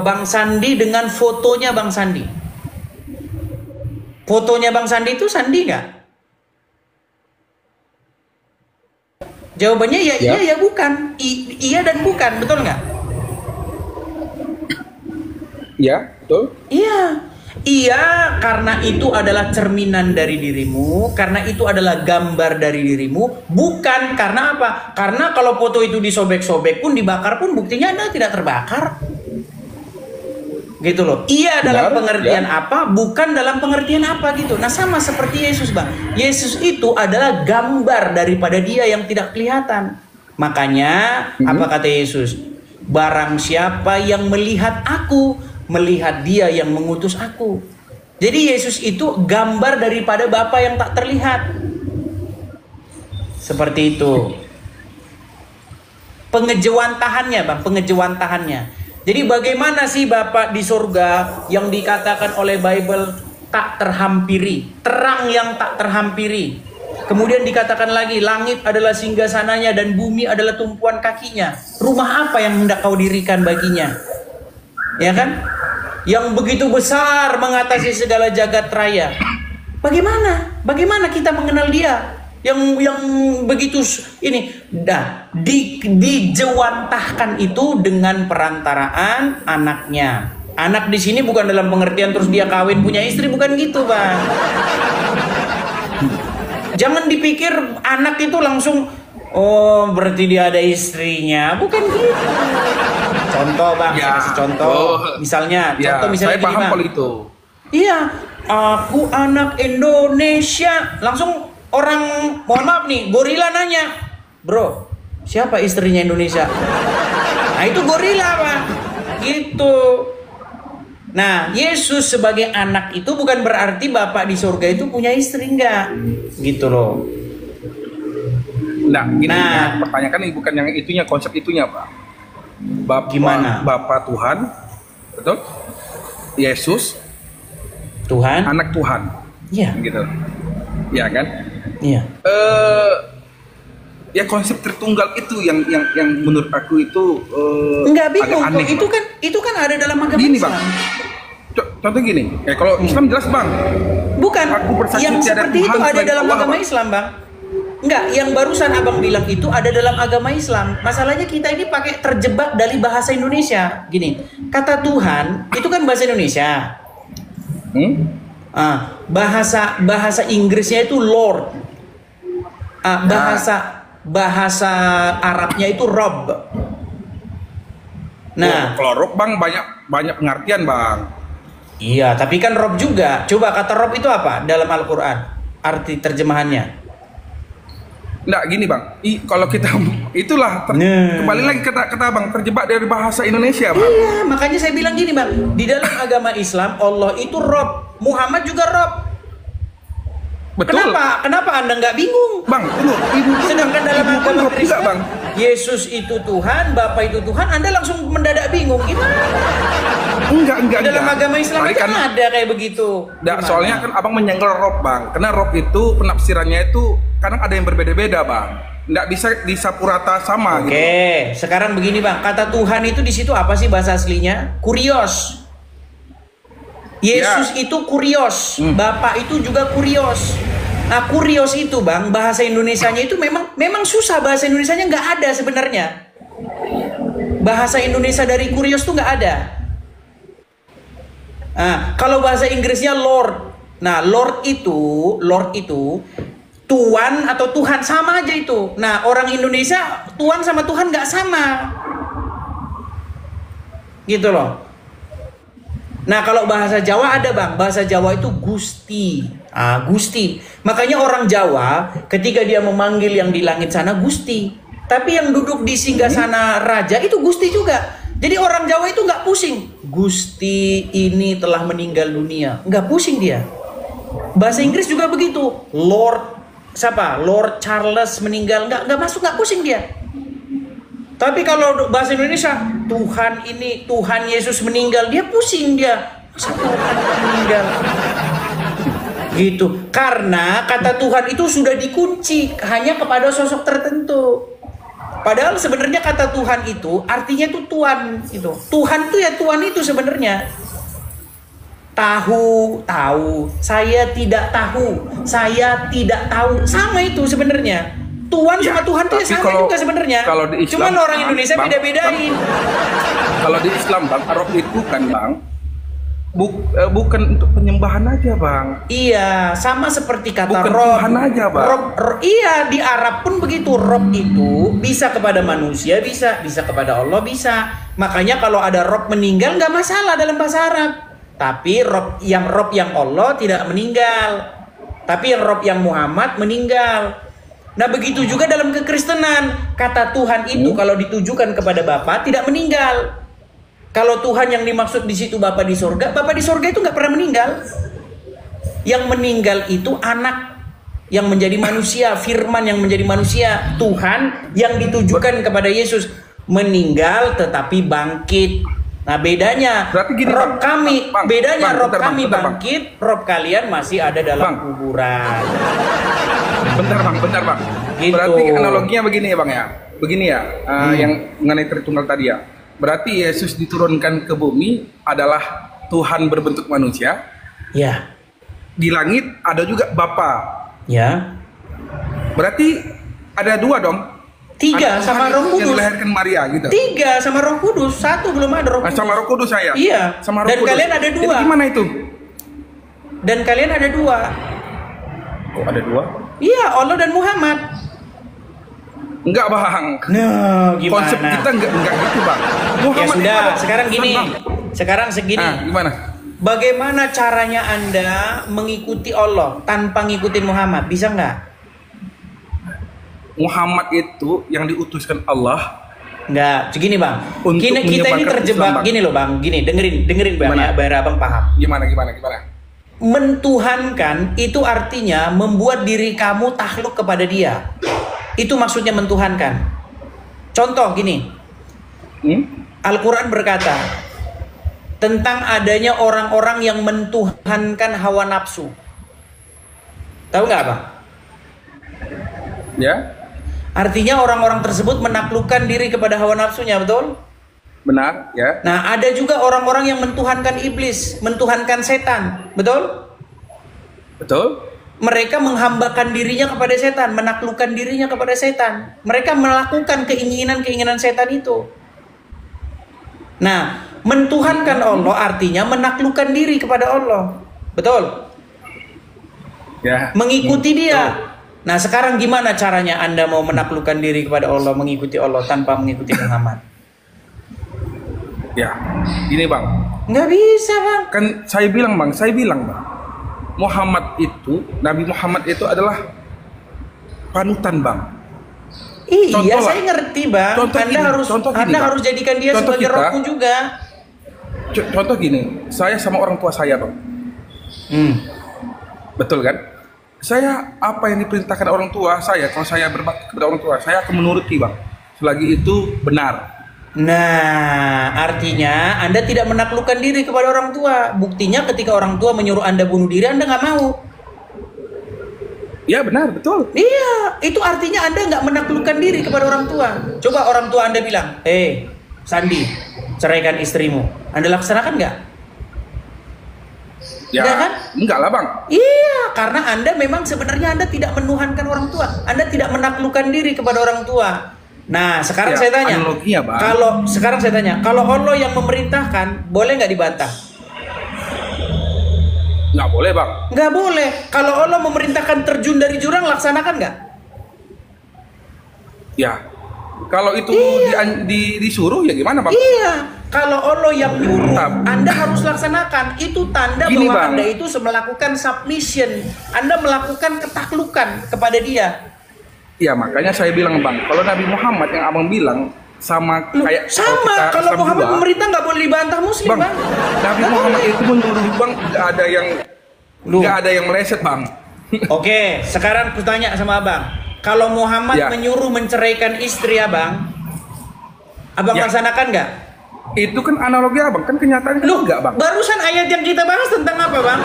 Bang Sandi dengan fotonya Bang Sandi. Fotonya Bang Sandi itu Sandi nggak? Jawabannya ya iya ya bukan. Iya dan bukan, betul nggak? Iya, betul. Iya, karena itu adalah cerminan dari dirimu, karena itu adalah gambar dari dirimu, bukan karena apa? Karena kalau foto itu disobek-sobek pun, dibakar pun, buktinya Anda tidak terbakar. Gitu loh. Iya dalam pengertian apa, bukan dalam pengertian apa gitu. Nah sama seperti Yesus Bang. Yesus itu adalah gambar daripada dia yang tidak kelihatan. Makanya apa kata Yesus? Barang siapa yang melihat aku, melihat dia yang mengutus aku. Jadi Yesus itu gambar daripada Bapa yang tak terlihat. Seperti itu. Pengejawantahannya Bang, pengejawantahannya. Jadi bagaimana sih Bapa di surga yang dikatakan oleh Bible tak terhampiri, terang yang tak terhampiri. Kemudian dikatakan lagi langit adalah singgasananya dan bumi adalah tumpuan kakinya. Rumah apa yang hendak kau dirikan baginya? Ya kan? Yang begitu besar mengatasi segala jagat raya. Bagaimana? Bagaimana kita mengenal dia? Yang begitu ini dijewantahkan itu dengan perantaraan anaknya. Anak di sini bukan dalam pengertian terus dia kawin punya istri, bukan gitu Bang. Jangan dipikir anak itu langsung berarti dia ada istrinya, bukan gitu. Contoh Bang, saya kasih contoh. Misalnya, contoh misalnya saya paham Bang. kalau itu. Iya, aku anak Indonesia, langsung orang, mohon maaf nih, gorila nanya, bro, siapa istrinya Indonesia? Nah itu gorila Pak, gitu. Nah Yesus sebagai anak itu bukan berarti Bapak di surga itu punya istri, enggak, gitu loh. Nah, ini pertanyaan bukan yang itunya, konsep itunya Pak. Bapa Tuhan, betul? Yesus Tuhan, anak Tuhan. Iya. Gitu. Ya kan? Iya. Ya konsep Tritunggal itu yang menurut aku itu enggak bingung aneh, kok. Itu kan ada dalam agama gini, Islam. Bang. Contoh gini, kalau Islam jelas, Bang. Bukan. Yang seperti itu ada dalam Allah, agama Bang. Islam, Bang. Enggak, yang barusan Abang bilang itu ada dalam agama Islam. Masalahnya kita ini pakai terjebak dari bahasa Indonesia. Gini, kata Tuhan itu kan bahasa Indonesia. Bahasa Inggrisnya itu Lord. Bahasa Arabnya itu Rob. Nah, kalau Rob, Bang, banyak pengertian, Bang. Iya, tapi kan Rob juga. Coba kata Rob itu apa dalam Al-Quran? Arti terjemahannya. Nggak, gini, Bang. Kalau kita itulah kembali lagi kata Bang, terjebak dari bahasa Indonesia, Bang. Iya, makanya saya bilang gini, Bang. Di dalam agama Islam Allah itu Rob, Muhammad juga Rob. Betul. Kenapa Anda nggak bingung? Bang, sedangkan dalam agama Kristen, Bang, Yesus itu Tuhan, Bapa itu Tuhan, Anda langsung mendadak bingung. Gimana? Enggak. Dalam agama Islam kan ada kayak begitu. Soalnya kan Abang menyenggol Rob, Bang. Karena Rob itu penafsirannya itu kadang ada yang berbeda-beda, Bang. Nggak bisa disapurata sama. Oke, sekarang begini, Bang. Kata Tuhan itu di situ apa sih bahasa aslinya? Kurios. Yesus itu kurios, Bapak itu juga kurios. Nah, kurios itu, Bang, bahasa Indonesianya itu memang susah, bahasa Indonesianya nggak ada sebenarnya. Bahasa Indonesia dari kurios tuh nggak ada. Nah, kalau bahasa Inggrisnya Lord. Nah, Lord itu Tuan atau Tuhan sama aja itu. Nah, orang Indonesia Tuan sama Tuhan nggak sama. Gitu loh. Nah, kalau bahasa Jawa ada, Bang. Bahasa Jawa itu Gusti. Gusti. Makanya orang Jawa ketika dia memanggil yang di langit sana Gusti. Tapi yang duduk di singgasana raja itu Gusti juga. Jadi orang Jawa itu nggak pusing. Gusti ini telah meninggal dunia. Nggak pusing dia. Bahasa Inggris juga begitu. Lord Charles meninggal. Nggak masuk, nggak pusing dia. Tapi kalau bahasa Indonesia, Tuhan Yesus meninggal, dia pusing dia. Masa Tuhan meninggal? Gitu. Karena kata Tuhan itu sudah dikunci hanya kepada sosok tertentu. Padahal sebenarnya kata Tuhan itu artinya itu Tuhan itu. Tuhan itu ya Tuhan itu sebenarnya. Tahu. Saya tidak tahu. Sama itu sebenarnya. Tuhan sama Tuhan itu sama juga sebenarnya. Cuman orang Indonesia beda-bedain. Kalau di Islam, Bang, Rob itu kan, Bang, bukan untuk penyembahan aja, Bang. Iya, sama seperti kata bukan Rob. Tuhan aja, Bang. Iya, di Arab pun begitu. Rob itu bisa kepada manusia, bisa kepada Allah, bisa. Makanya kalau ada Rob meninggal nggak masalah dalam bahasa Arab. Tapi Rob yang Allah tidak meninggal. Tapi yang Rob yang Muhammad meninggal. Nah, begitu juga dalam kekristenan. Kata Tuhan itu kalau ditujukan kepada Bapa tidak meninggal. Kalau Tuhan yang dimaksud di situ Bapa di sorga itu nggak pernah meninggal. Yang meninggal itu anak yang menjadi manusia, firman yang menjadi manusia. Tuhan yang ditujukan kepada Yesus meninggal tetapi bangkit. Nah, bedanya Rob kami bangkit, Rob kalian masih ada dalam kuburan. Bentar bang. Gitu. Berarti analoginya begini ya, Bang, ya. Begini ya, yang mengenai Tritunggal tadi ya. Berarti Yesus diturunkan ke bumi adalah Tuhan berbentuk manusia. Ya. Di langit ada juga Bapa. Ya. Berarti ada dua dong. 3 sama Roh Kudus. Yang dilahirkan Maria gitu. 3 sama Roh Kudus, 1 belum ada Roh Kudus. Sama Roh Kudus saya. Iya. Sama Roh Dan Kudus. kalian ada 2. Itu gimana itu? Dan kalian ada 2. Oh, ada 2? Iya, Allah dan Muhammad. Enggak, Bang. Nah, gimana? Konsep kita enggak gitu, Bang. Muhammad ya sudah, sekarang gini. Sekarang segini. Gimana? Bagaimana caranya Anda mengikuti Allah tanpa ngikutin Muhammad? Bisa nggak? Muhammad itu yang diutuskan Allah. Enggak, segini Bang. Kita ini terjebak Islam, gini loh Bang. Gini, dengerin Bang ya, biar Abang paham. Gimana? Mentuhankan itu artinya membuat diri kamu takluk kepada Dia. Itu maksudnya mentuhankan. Contoh gini. Al-Quran berkata tentang adanya orang-orang yang mentuhankan hawa nafsu. Tahu nggak, Bang? Ya. Artinya orang-orang tersebut menaklukkan diri kepada hawa nafsunya, betul? Benar, ya. Nah, ada juga orang-orang yang mentuhankan iblis, mentuhankan setan, betul? Betul. Mereka menghambakan dirinya kepada setan, menaklukkan dirinya kepada setan. Mereka melakukan keinginan-keinginan setan itu. Nah, mentuhankan Allah artinya menaklukkan diri kepada Allah. Betul? Ya. Mengikuti dia. Nah, sekarang gimana caranya Anda mau menaklukkan diri kepada Allah, mengikuti Allah tanpa mengikuti Muhammad? Ya, ini Bang. Nggak bisa, Bang. Kan saya bilang Bang. Muhammad itu, Nabi Muhammad itu adalah panutan, Bang. Iya, saya ngerti, Bang. Anda harus jadikan dia sebagai rohmu juga. Contoh gini, saya sama orang tua saya, Bang. Betul kan? Saya apa yang diperintahkan orang tua saya, kalau saya berbakti kepada orang tua, saya akan menuruti, Bang. Selagi itu benar. Nah, artinya Anda tidak menaklukkan diri kepada orang tua. Buktinya ketika orang tua menyuruh Anda bunuh diri, Anda nggak mau. Ya, benar, betul. Iya, itu artinya Anda nggak menaklukkan diri kepada orang tua. Coba orang tua Anda bilang, Sandi, ceraikan istrimu. Anda laksanakan nggak? Ya, enggak kan? Enggak lah, Bang. Iya, karena Anda memang sebenarnya Anda tidak menuhankan orang tua. Anda tidak menaklukkan diri kepada orang tua. Nah, sekarang saya tanya, kalau Allah yang memerintahkan, boleh nggak dibantah? Nggak boleh, Bang. Nggak boleh. Kalau Allah memerintahkan terjun dari jurang, laksanakan nggak? Ya, kalau itu disuruh ya gimana, Bang? Iya, kalau Allah yang nyuruh, Anda harus laksanakan. Itu tanda bahwa Bang, Anda itu melakukan submission. Anda melakukan ketaklukan kepada Dia. Ya, makanya saya bilang, Bang, kalau Nabi Muhammad yang Abang bilang kayak kalau Muhammad pemerintah nggak boleh dibantah Muslim, Bang. Nabi Muhammad itu menyuruh, Bang, nggak ada yang meleset, Bang. Oke, sekarang aku tanya sama Abang, kalau Muhammad menyuruh menceraikan istri Abang laksanakan nggak? Itu kan analogi, Abang, kan kenyataannya enggak, Bang. Barusan ayat yang kita bahas tentang apa, Bang?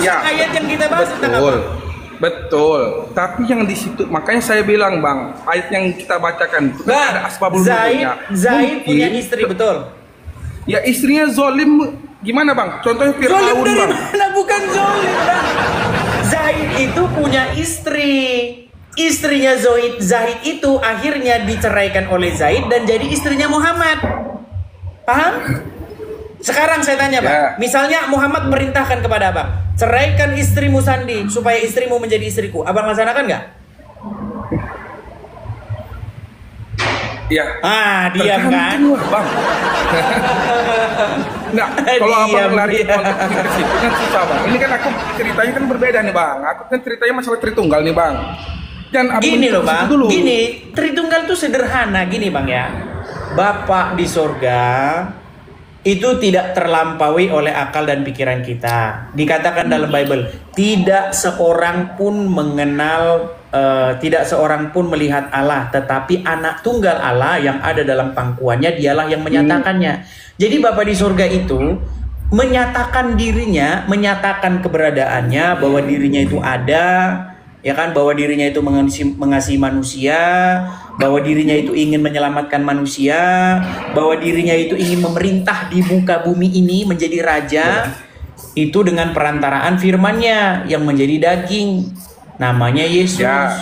Ayat yang kita bahas tentang apa? Betul, tapi yang di situ makanya saya bilang, Bang, ayat yang kita bacakan itu kan ada asbabul nuzulnya. Zaid punya istri, betul? Ya, istrinya zolim gimana, Bang? Contohnya Fir'aun, Zolim dari Bang. mana? Bukan zolim, Bang. Zaid itu punya istri. Istrinya Zaid itu akhirnya diceraikan oleh Zaid dan jadi istrinya Muhammad. Paham? Sekarang saya tanya, Bang. Misalnya Muhammad perintahkan kepada Abang, ceraikan istrimu Sandi supaya istrimu menjadi istriku. Abang laksanakan nggak? Iya. Diam kan? Bang. Nggak, kalau Abang lari ke situ kan susah, Bang. Ini kan aku ceritanya kan berbeda nih, Bang. Aku kan ceritanya masalah Tritunggal nih, Bang. Dan gini loh, Bang. Gini, Tritunggal itu sederhana gini, Bang, ya. Bapak di sorga itu tidak terlampaui oleh akal dan pikiran kita. Dikatakan dalam Bible, tidak seorang pun mengenal, tidak seorang pun melihat Allah, tetapi anak tunggal Allah yang ada dalam pangkuannya, dialah yang menyatakannya. Jadi Bapa di surga itu menyatakan dirinya, menyatakan keberadaannya, bahwa dirinya itu ada, ya kan, bahwa dirinya itu mengasihi manusia, bahwa dirinya itu ingin menyelamatkan manusia, bahwa dirinya itu ingin memerintah di muka bumi ini menjadi raja, itu dengan perantaraan firman-Nya yang menjadi daging, namanya Yesus.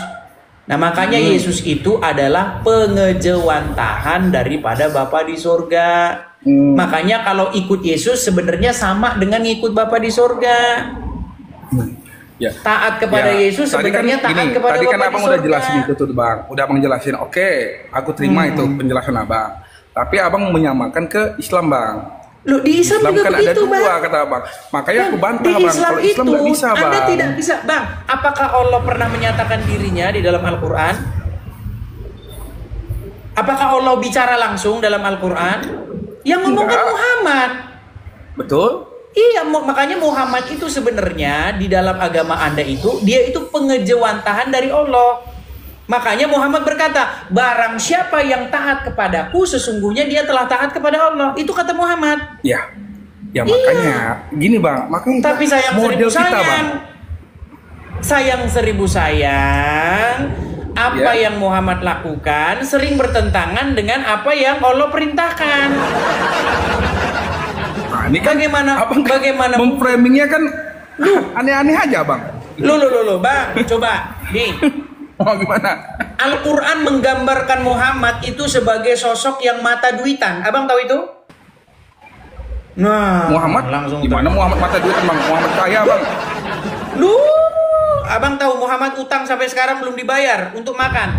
Nah, makanya Yesus itu adalah pengejawantahan daripada Bapa di surga. Makanya kalau ikut Yesus sebenarnya sama dengan ikut Bapa di surga. Taat kepada Yesus sebenarnya kan taat kepada tadi kan Bapa Abang di udah surga. jelasin itu tuh, Bang. Udah Abang jelasin. Oke, aku terima itu penjelasan Abang. Tapi Abang menyamakan ke Islam, Bang. Loh, di Islam juga kan begitu, ada dua, Bang. kata Abang. Makanya aku bantah, di Bang. Islam Kalau Islam nggak bisa, Bang. Anda tidak bisa, Bang. Apakah Allah pernah menyatakan dirinya di dalam Al-Quran? Apakah Allah bicara langsung dalam Al-Quran? Yang ngomong kan Muhammad. Betul. Iya, makanya Muhammad itu sebenarnya di dalam agama Anda itu, dia itu pengejawantahan dari Allah. Makanya Muhammad berkata, barang siapa yang taat kepadaku, sesungguhnya dia telah taat kepada Allah. Itu kata Muhammad. Ya makanya gini bang, makanya tapi sayang model seribu kita sayang, bang. Sayang seribu sayang, apa yang Muhammad lakukan sering bertentangan dengan apa yang Allah perintahkan. Nah, ini kan bagaimana memframingnya kan aneh-aneh aja bang. Lu, bang, coba nih. Oh, gimana? Al-Quran menggambarkan Muhammad itu sebagai sosok yang mata duitan. Abang tahu itu? Nah, Muhammad langsung gimana tahu. Muhammad mata duitan bang? Muhammad kaya bang. Lu, abang tahu Muhammad utang sampai sekarang belum dibayar untuk makan.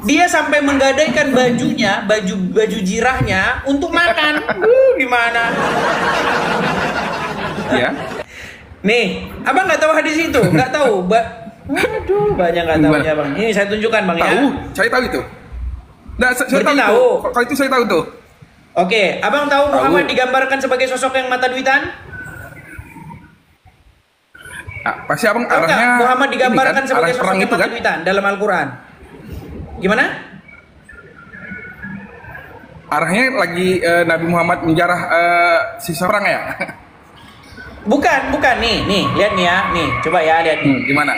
Dia sampai menggadaikan bajunya, baju jirahnya untuk makan. Gimana? Ya. Nih, abang nggak tahu hadis itu? Nggak tahu? Waduh, banyak nggak tahunya bang. Ini saya tunjukkan bang ya. Tahu, saya tahu itu. Nah, saya tahu. Kalau itu saya tahu tuh. Oke, abang tahu Muhammad digambarkan sebagai sosok yang mata duitan? Pasti abang arahnya. Muhammad digambarkan sebagai sosok yang mata duitan dalam Al-Quran. Gimana? Arahnya lagi Nabi Muhammad menjarah sisa perang ya? Bukan. Nih, lihat nih ya. Nih, coba ya, lihat nih. Gimana?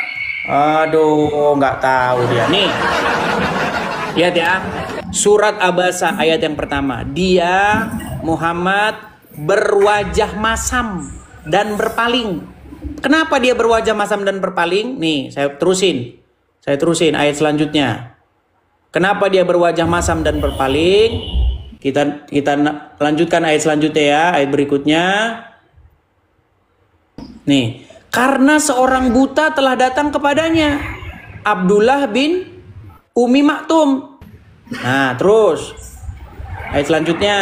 Aduh, nggak tahu dia. Nih, lihat ya. Surat Abasa ayat yang pertama. Dia, Muhammad, berwajah masam dan berpaling. Kenapa dia berwajah masam dan berpaling? Nih, saya terusin ayat selanjutnya. Kenapa dia berwajah masam dan berpaling? Kita lanjutkan ayat selanjutnya ya, ayat berikutnya. Nih, karena seorang buta telah datang kepadanya, Abdullah bin Umi Maktum. Nah, terus ayat selanjutnya.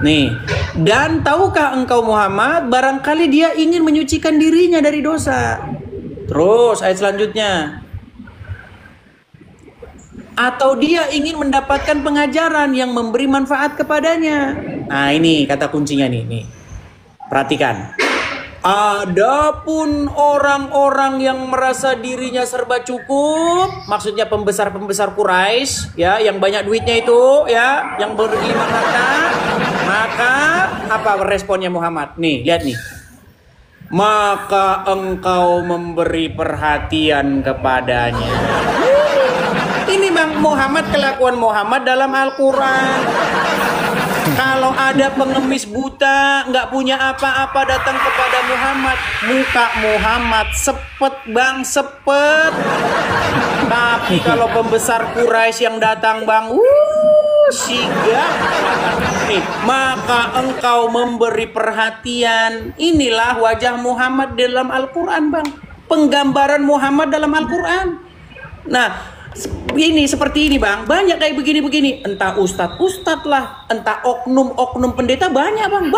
Nih, dan tahukah engkau Muhammad, barangkali dia ingin menyucikan dirinya dari dosa. Terus ayat selanjutnya. Atau dia ingin mendapatkan pengajaran yang memberi manfaat kepadanya. Nah, ini kata kuncinya nih. Perhatikan. Adapun orang-orang yang merasa dirinya serba cukup, maksudnya pembesar-pembesar Quraisy, ya, yang banyak duitnya itu, ya, yang berlimpah harta, maka apa responnya Muhammad? Nih, lihat nih. Maka engkau memberi perhatian kepadanya. Ini Bang Muhammad, kelakuan Muhammad dalam Al-Quran. Kalau ada pengemis buta, nggak punya apa-apa datang kepada Muhammad, muka Muhammad sepet bang, sepet. Tapi kalau pembesar Quraisy yang datang bang, sigap. Maka engkau memberi perhatian. Inilah wajah Muhammad dalam Al-Quran bang. Penggambaran Muhammad dalam Al-Quran. Nah, ini seperti ini bang, banyak kayak begini-begini. Entah ustadz lah, entah oknum pendeta, banyak bang,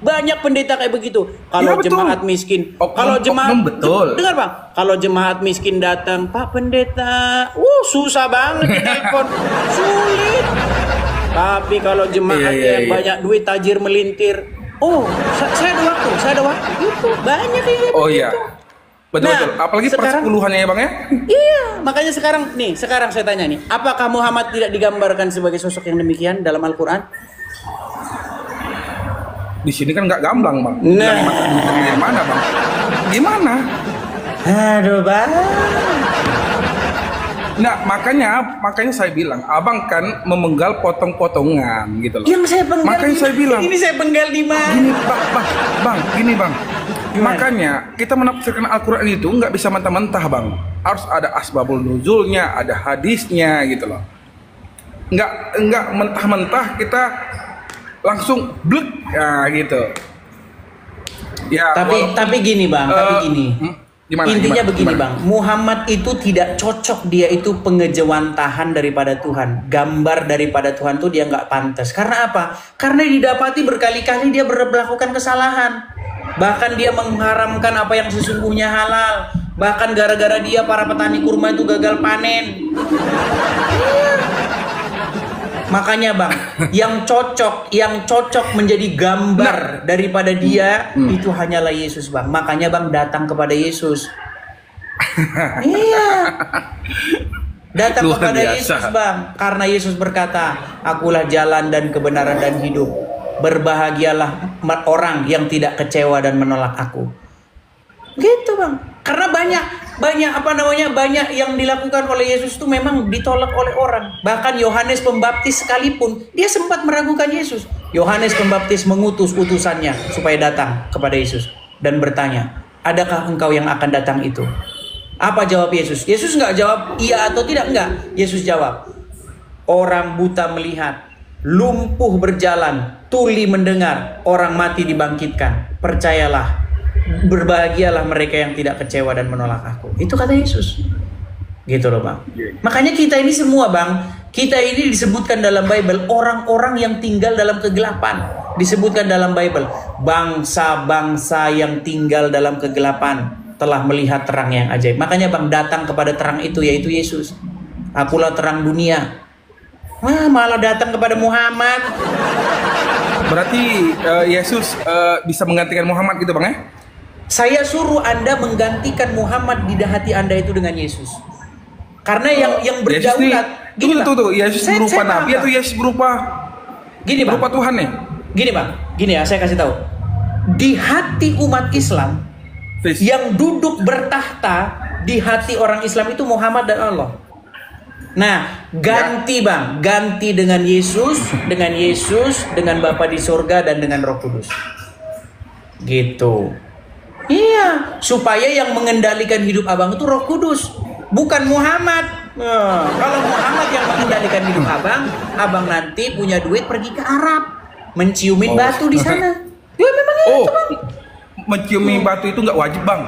banyak pendeta kayak begitu. Kalau ya, jemaat miskin, kalau jemaat betul. Dengar bang, kalau jemaat miskin datang, Pak Pendeta, susah banget telepon, sulit. Tapi kalau jemaat yang banyak duit, tajir melintir, saya ada waktu, itu banyak yang kayak begitu. Betul. Apalagi persepuluhannya ya bang ya? Iya, makanya sekarang saya tanya nih, apakah Muhammad tidak digambarkan sebagai sosok yang demikian dalam Al-Quran? Di sini kan nggak gamblang bang. Gimana bang? Gimana? Aduh bang. Nah makanya saya bilang, abang kan memenggal potong-potongan gitu loh. Yang saya penggal. Makanya saya bilang. Ini saya penggal di mana? Gini bang. Gimana? Makanya kita menafsirkan Al-Quran itu nggak bisa mentah-mentah bang. Harus ada asbabul nuzulnya, ada hadisnya gitu loh. Nggak mentah-mentah kita langsung blek ya gitu. Ya. Tapi gini bang, Intinya begini bang, Muhammad itu tidak cocok, dia itu pengejawantahan daripada Tuhan, gambar daripada Tuhan tuh dia nggak pantas. Karena apa? Karena didapati berkali-kali dia melakukan kesalahan. Bahkan dia mengharamkan apa yang sesungguhnya halal. Bahkan gara-gara dia para petani kurma itu gagal panen. Makanya bang, yang cocok menjadi gambar daripada dia itu hanyalah Yesus bang. Makanya bang datang kepada Yesus. Iya. Datang Luar kepada biasa. Yesus, Bang, karena Yesus berkata, "Akulah jalan dan kebenaran dan hidup. Berbahagialah orang yang tidak kecewa dan menolak aku." Gitu, Bang. Karena banyak yang dilakukan oleh Yesus itu memang ditolak oleh orang. Bahkan Yohanes Pembaptis sekalipun dia sempat meragukan Yesus. Yohanes Pembaptis mengutus utusannya supaya datang kepada Yesus dan bertanya, "Adakah engkau yang akan datang itu?" Apa jawab Yesus? Yesus nggak jawab iya atau tidak, enggak. Yesus jawab, "Orang buta melihat, lumpuh berjalan, tuli mendengar, orang mati dibangkitkan. Percayalah, berbahagialah mereka yang tidak kecewa dan menolak aku." Itu kata Yesus. Gitu loh, Bang. Makanya kita ini semua, Bang, kita ini disebutkan dalam Bible orang-orang yang tinggal dalam kegelapan. Disebutkan dalam Bible bangsa-bangsa yang tinggal dalam kegelapan telah melihat terang yang ajaib. Makanya, Bang, datang kepada terang itu, yaitu Yesus. "Akulah terang dunia." Wah, malah datang kepada Muhammad. Berarti Yesus bisa menggantikan Muhammad gitu, Bang, ya? Saya suruh Anda menggantikan Muhammad di hati Anda itu dengan Yesus. Karena yang berdaulat. Tuh, Yesus berupa nabi atau Yesus berupa berupa Tuhan nih? Gini, Bang. Gini ya, saya kasih tahu. Di hati umat Islam, yang duduk bertahta di hati orang Islam itu Muhammad dan Allah. Nah, ganti, Bang, ganti dengan Yesus, dengan Bapa di surga dan dengan Roh Kudus. Gitu. Iya, supaya yang mengendalikan hidup Abang itu Roh Kudus, bukan Muhammad. Kalau Muhammad yang mengendalikan hidup Abang nanti punya duit pergi ke Arab, menciumin batu di sana. Ya memang itu, Bang. Menciumi batu itu nggak wajib, Bang.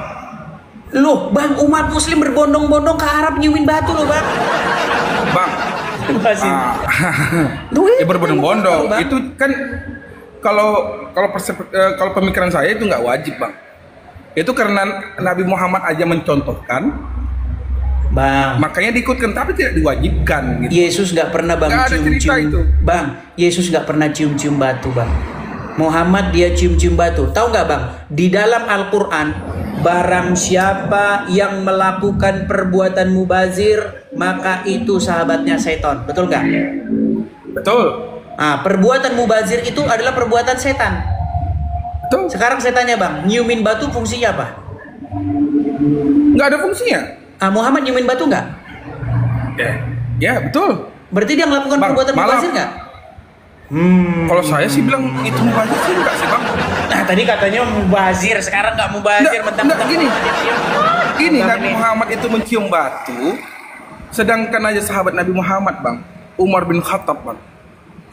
Loh, Bang, umat Muslim berbondong-bondong ke Arab nyiumin batu loh, Bang. Bang, ya berbondong-bondong. Itu kan kalau pemikiran saya itu nggak wajib, Bang. Itu karena Nabi Muhammad aja mencontohkan, Bang. Makanya diikutkan, tapi tidak diwajibkan. Gitu. Yesus nggak pernah, Bang, cium-cium. Bang, Yesus nggak pernah cium-cium batu, Bang. Muhammad dia cium-cium batu. Tahu nggak, Bang? Di dalam Al-Quran, barang siapa yang melakukan perbuatan mubazir, maka itu sahabatnya setan. Betul nggak? Betul. Nah, perbuatan mubazir itu adalah perbuatan setan. Betul. Sekarang saya tanya, Bang, nyiumin batu fungsinya apa? Nggak ada fungsinya. Muhammad nyiumin batu nggak? Ya, betul. Berarti dia melakukan perbuatan mubazir nggak? Kalau saya sih bilang itu mubazir sih enggak sih, Bang. Nah, tadi katanya mubazir, sekarang nggak mubazir. Enggak, gini Nabi Muhammad itu mencium batu, sedangkan aja sahabat Nabi Muhammad, Bang, Umar bin Khattab, Bang.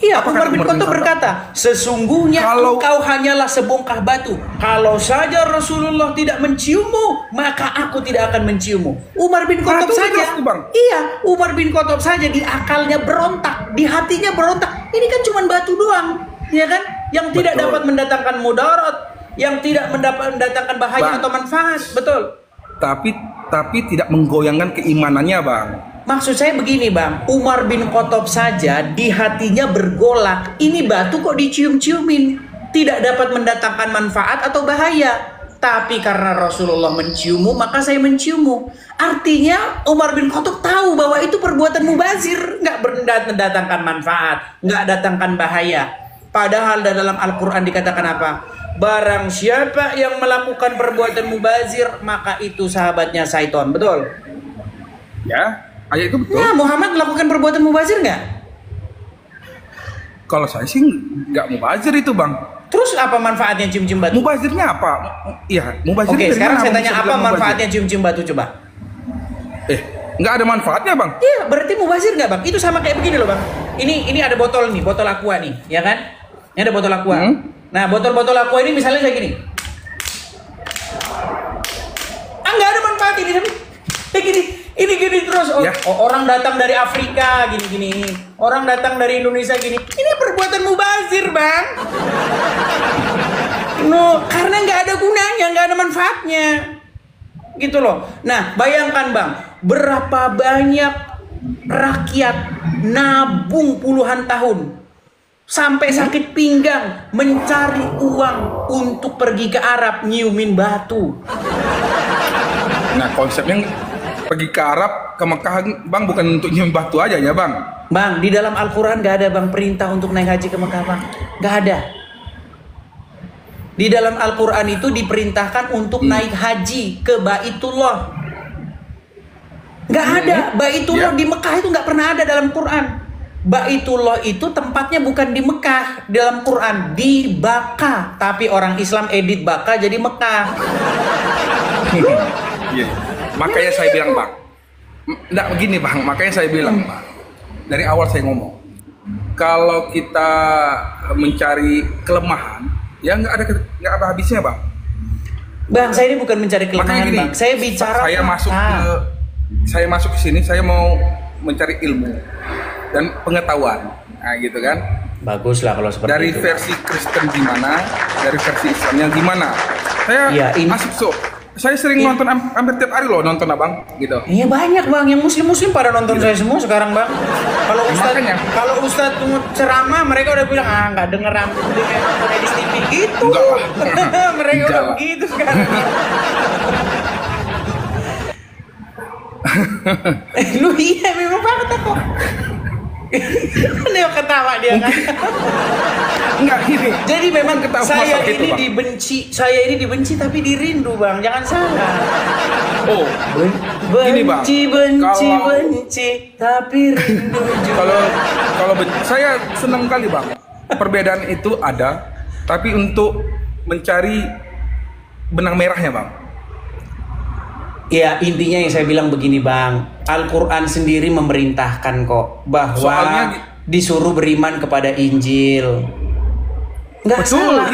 Iya, Umar bin Khattab berkata, "Sesungguhnya engkau hanyalah sebongkah batu. Kalau saja Rasulullah tidak menciummu, maka aku tidak akan menciummu." Umar bin Khattab saja. Iya, Umar bin Khattab saja di akalnya berontak, di hatinya berontak. Ini kan cuma batu doang, ya kan? Yang tidak dapat mendatangkan mudarat, yang tidak mendatangkan bahaya atau manfaat, betul. Tapi tidak menggoyangkan keimanannya, Bang. Maksud saya begini, Bang, Umar bin Khattab saja di hatinya bergolak, ini batu kok dicium-ciumin, tidak dapat mendatangkan manfaat atau bahaya. Tapi karena Rasulullah menciummu, maka saya menciummu. Artinya Umar bin Khattab tahu bahwa itu perbuatan mubazir, nggak mendatangkan manfaat, nggak datangkan bahaya. Padahal dalam Al-Quran dikatakan apa? Barang siapa yang melakukan perbuatan mubazir, maka itu sahabatnya syaitan, betul? Ya. Ayat itu betul. Nah, Muhammad melakukan perbuatan mubazir nggak? Kalau saya sih nggak mubazir itu, Bang. Terus apa manfaatnya cium-cium batu? Mubazirnya apa? Iya, mubazir. Oke, sekarang saya tanya apa manfaatnya cium-cium batu, coba? Nggak ada manfaatnya, Bang. Iya, berarti mubazir nggak, Bang? Itu sama kayak begini loh, Bang. Ini ada botol nih, botol aqua nih, ya kan? Ini ada botol aqua. Nah, botol-botol aqua ini misalnya kayak gini. Nggak ada manfaat ini, tapi kayak gini. Ini gini terus, orang datang dari Afrika gini-gini, orang datang dari Indonesia gini. Ini perbuatan mubazir, Bang. No, karena nggak ada gunanya, nggak ada manfaatnya, gitu loh. Nah, bayangkan, Bang, berapa banyak rakyat nabung puluhan tahun sampai sakit pinggang mencari uang untuk pergi ke Arab nyiumin batu. Nah, konsepnya pergi ke Arab, ke Mekah, Bang, bukan untuk nyembah batu aja ya, Bang? Bang, di dalam Al-Quran gak ada, Bang, perintah untuk naik haji ke Mekah, Bang. Gak ada. Di dalam Al-Quran itu diperintahkan untuk naik haji ke Baitullah. Gak ada. Baitullah di Mekah itu gak pernah ada dalam Quran. Baitullah itu tempatnya bukan di Mekah dalam Quran, di Baka. Tapi orang Islam edit Baka jadi Mekah. Makanya saya bilang, Bang, enggak begini, Bang. Makanya saya bilang, Bang, dari awal saya ngomong, kalau kita mencari kelemahan, ya nggak ada habisnya, Bang. Bang, saya ini bukan mencari kelemahan, gini, Bang. Saya bicara saya masuk ke sini, saya mau mencari ilmu dan pengetahuan, nah gitu kan. Bagus lah kalau seperti dari itu. Dari versi Kristen gimana, dari versi Islamnya gimana. Saya masuk saya sering nonton hampir tiap hari loh, nonton Abang gitu. Iya banyak, Bang, yang muslim pada nonton saya semua sekarang, Bang. Kalau Ustaz ceramah mereka udah bilang nggak denger nonton di TV gitu. Mereka udah begitu sekarang. Lu iya memang fakta kok. Dia ketawa dia kan. Enggak gini. Jadi memang saya ini itu, dibenci tapi dirindu, Bang. Jangan salah. Oh, gini, Bang. Benci tapi rindu juga. Kalau saya senang kali, Bang. Perbedaan itu ada, tapi untuk mencari benang merahnya, Bang. Ya, intinya yang saya bilang begini, Bang. Al-Quran sendiri memerintahkan kok bahwa disuruh beriman kepada Injil. Nggak salah,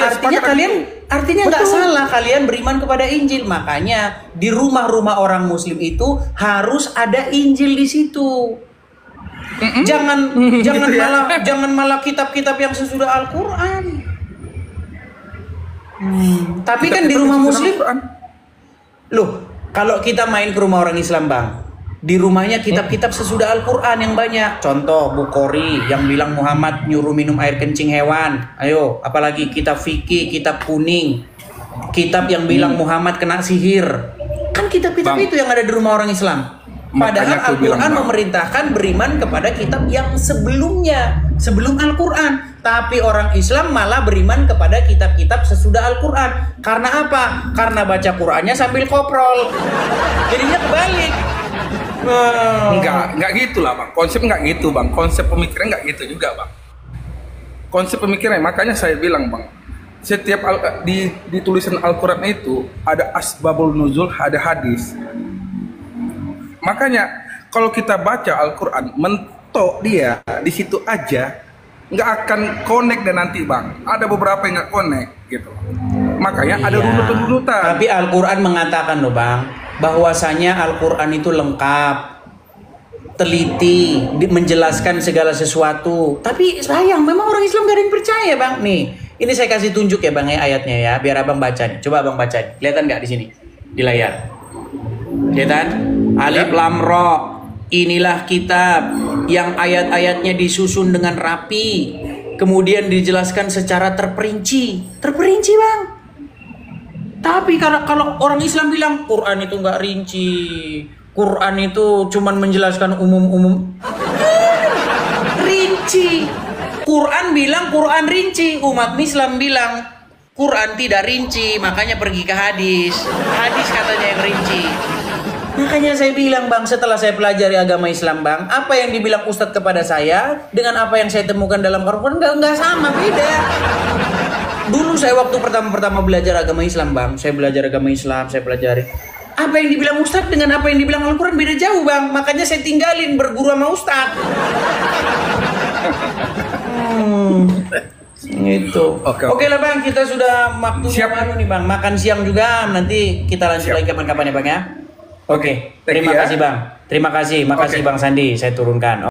artinya nggak salah kalian beriman kepada Injil. Makanya di rumah-rumah orang Muslim itu harus ada Injil di situ. Jangan malah kitab-kitab yang sesudah Al-Quran. Tapi kan di rumah Muslim, loh. Kalau kita main ke rumah orang Islam, Bang, di rumahnya kitab-kitab sesudah Al-Quran yang banyak. Contoh Bukhari yang bilang Muhammad nyuruh minum air kencing hewan. Ayo, apalagi kitab fikih, kitab kuning, kitab yang bilang Muhammad kena sihir. Kan kitab-kitab itu yang ada di rumah orang Islam. Padahal Al-Quran memerintahkan beriman kepada kitab yang sebelumnya, sebelum Al-Quran. Tapi orang Islam malah beriman kepada kitab-kitab sesudah Al-Quran. Karena apa? Karena baca Qurannya sambil koprol. Jadinya kebalik. Enggak gitu lah, Bang. Konsep enggak gitu, Bang. Konsep pemikiran enggak gitu juga, Bang. Konsep pemikiran, makanya saya bilang, Bang, setiap di tulisan Al-Quran itu ada asbabul nuzul, ada hadis. Makanya kalau kita baca Al-Quran, mentok dia di situ aja, nggak akan connect dan nanti, Bang. Ada beberapa yang nggak connect gitu. Makanya ada runutan-runutan. Tapi Al-Quran mengatakan loh, Bang, bahwasanya Al-Quran itu lengkap, teliti, menjelaskan segala sesuatu. Tapi sayang, memang orang Islam gak ada yang percaya, Bang. Nih, ini saya kasih tunjuk ya, Bang, ya, ayatnya ya, biar Abang baca nih. Coba Abang baca nih. Kelihatan nggak di sini di layar? Kelihatan? Alif Lam Ra. Inilah kitab yang ayat-ayatnya disusun dengan rapi, kemudian dijelaskan secara terperinci. Terperinci, Bang. Tapi kalau orang Islam bilang Quran itu nggak rinci, Quran itu cuman menjelaskan umum-umum. Rinci. Quran bilang Quran rinci, umat Islam bilang Quran tidak rinci, makanya pergi ke hadis. Hadis katanya yang rinci. Makanya saya bilang, Bang, setelah saya pelajari agama Islam, Bang, apa yang dibilang Ustadz kepada saya dengan apa yang saya temukan dalam Al-Quran nggak sama, beda. Dulu saya waktu pertama belajar agama Islam, Bang, saya belajar agama Islam, saya pelajari. Apa yang dibilang Ustadz dengan apa yang dibilang Al-Quran beda jauh, Bang. Makanya saya tinggalin berguru sama Ustadz. Gitu. Oke lah, Bang, kita sudah waktunya baru nih, Bang. Makan siang juga, nanti kita lanjut lagi kapan-kapan ya, Bang ya. Oke, terima kasih, Bang. Terima kasih, makasih Bang Sandi, saya turunkan.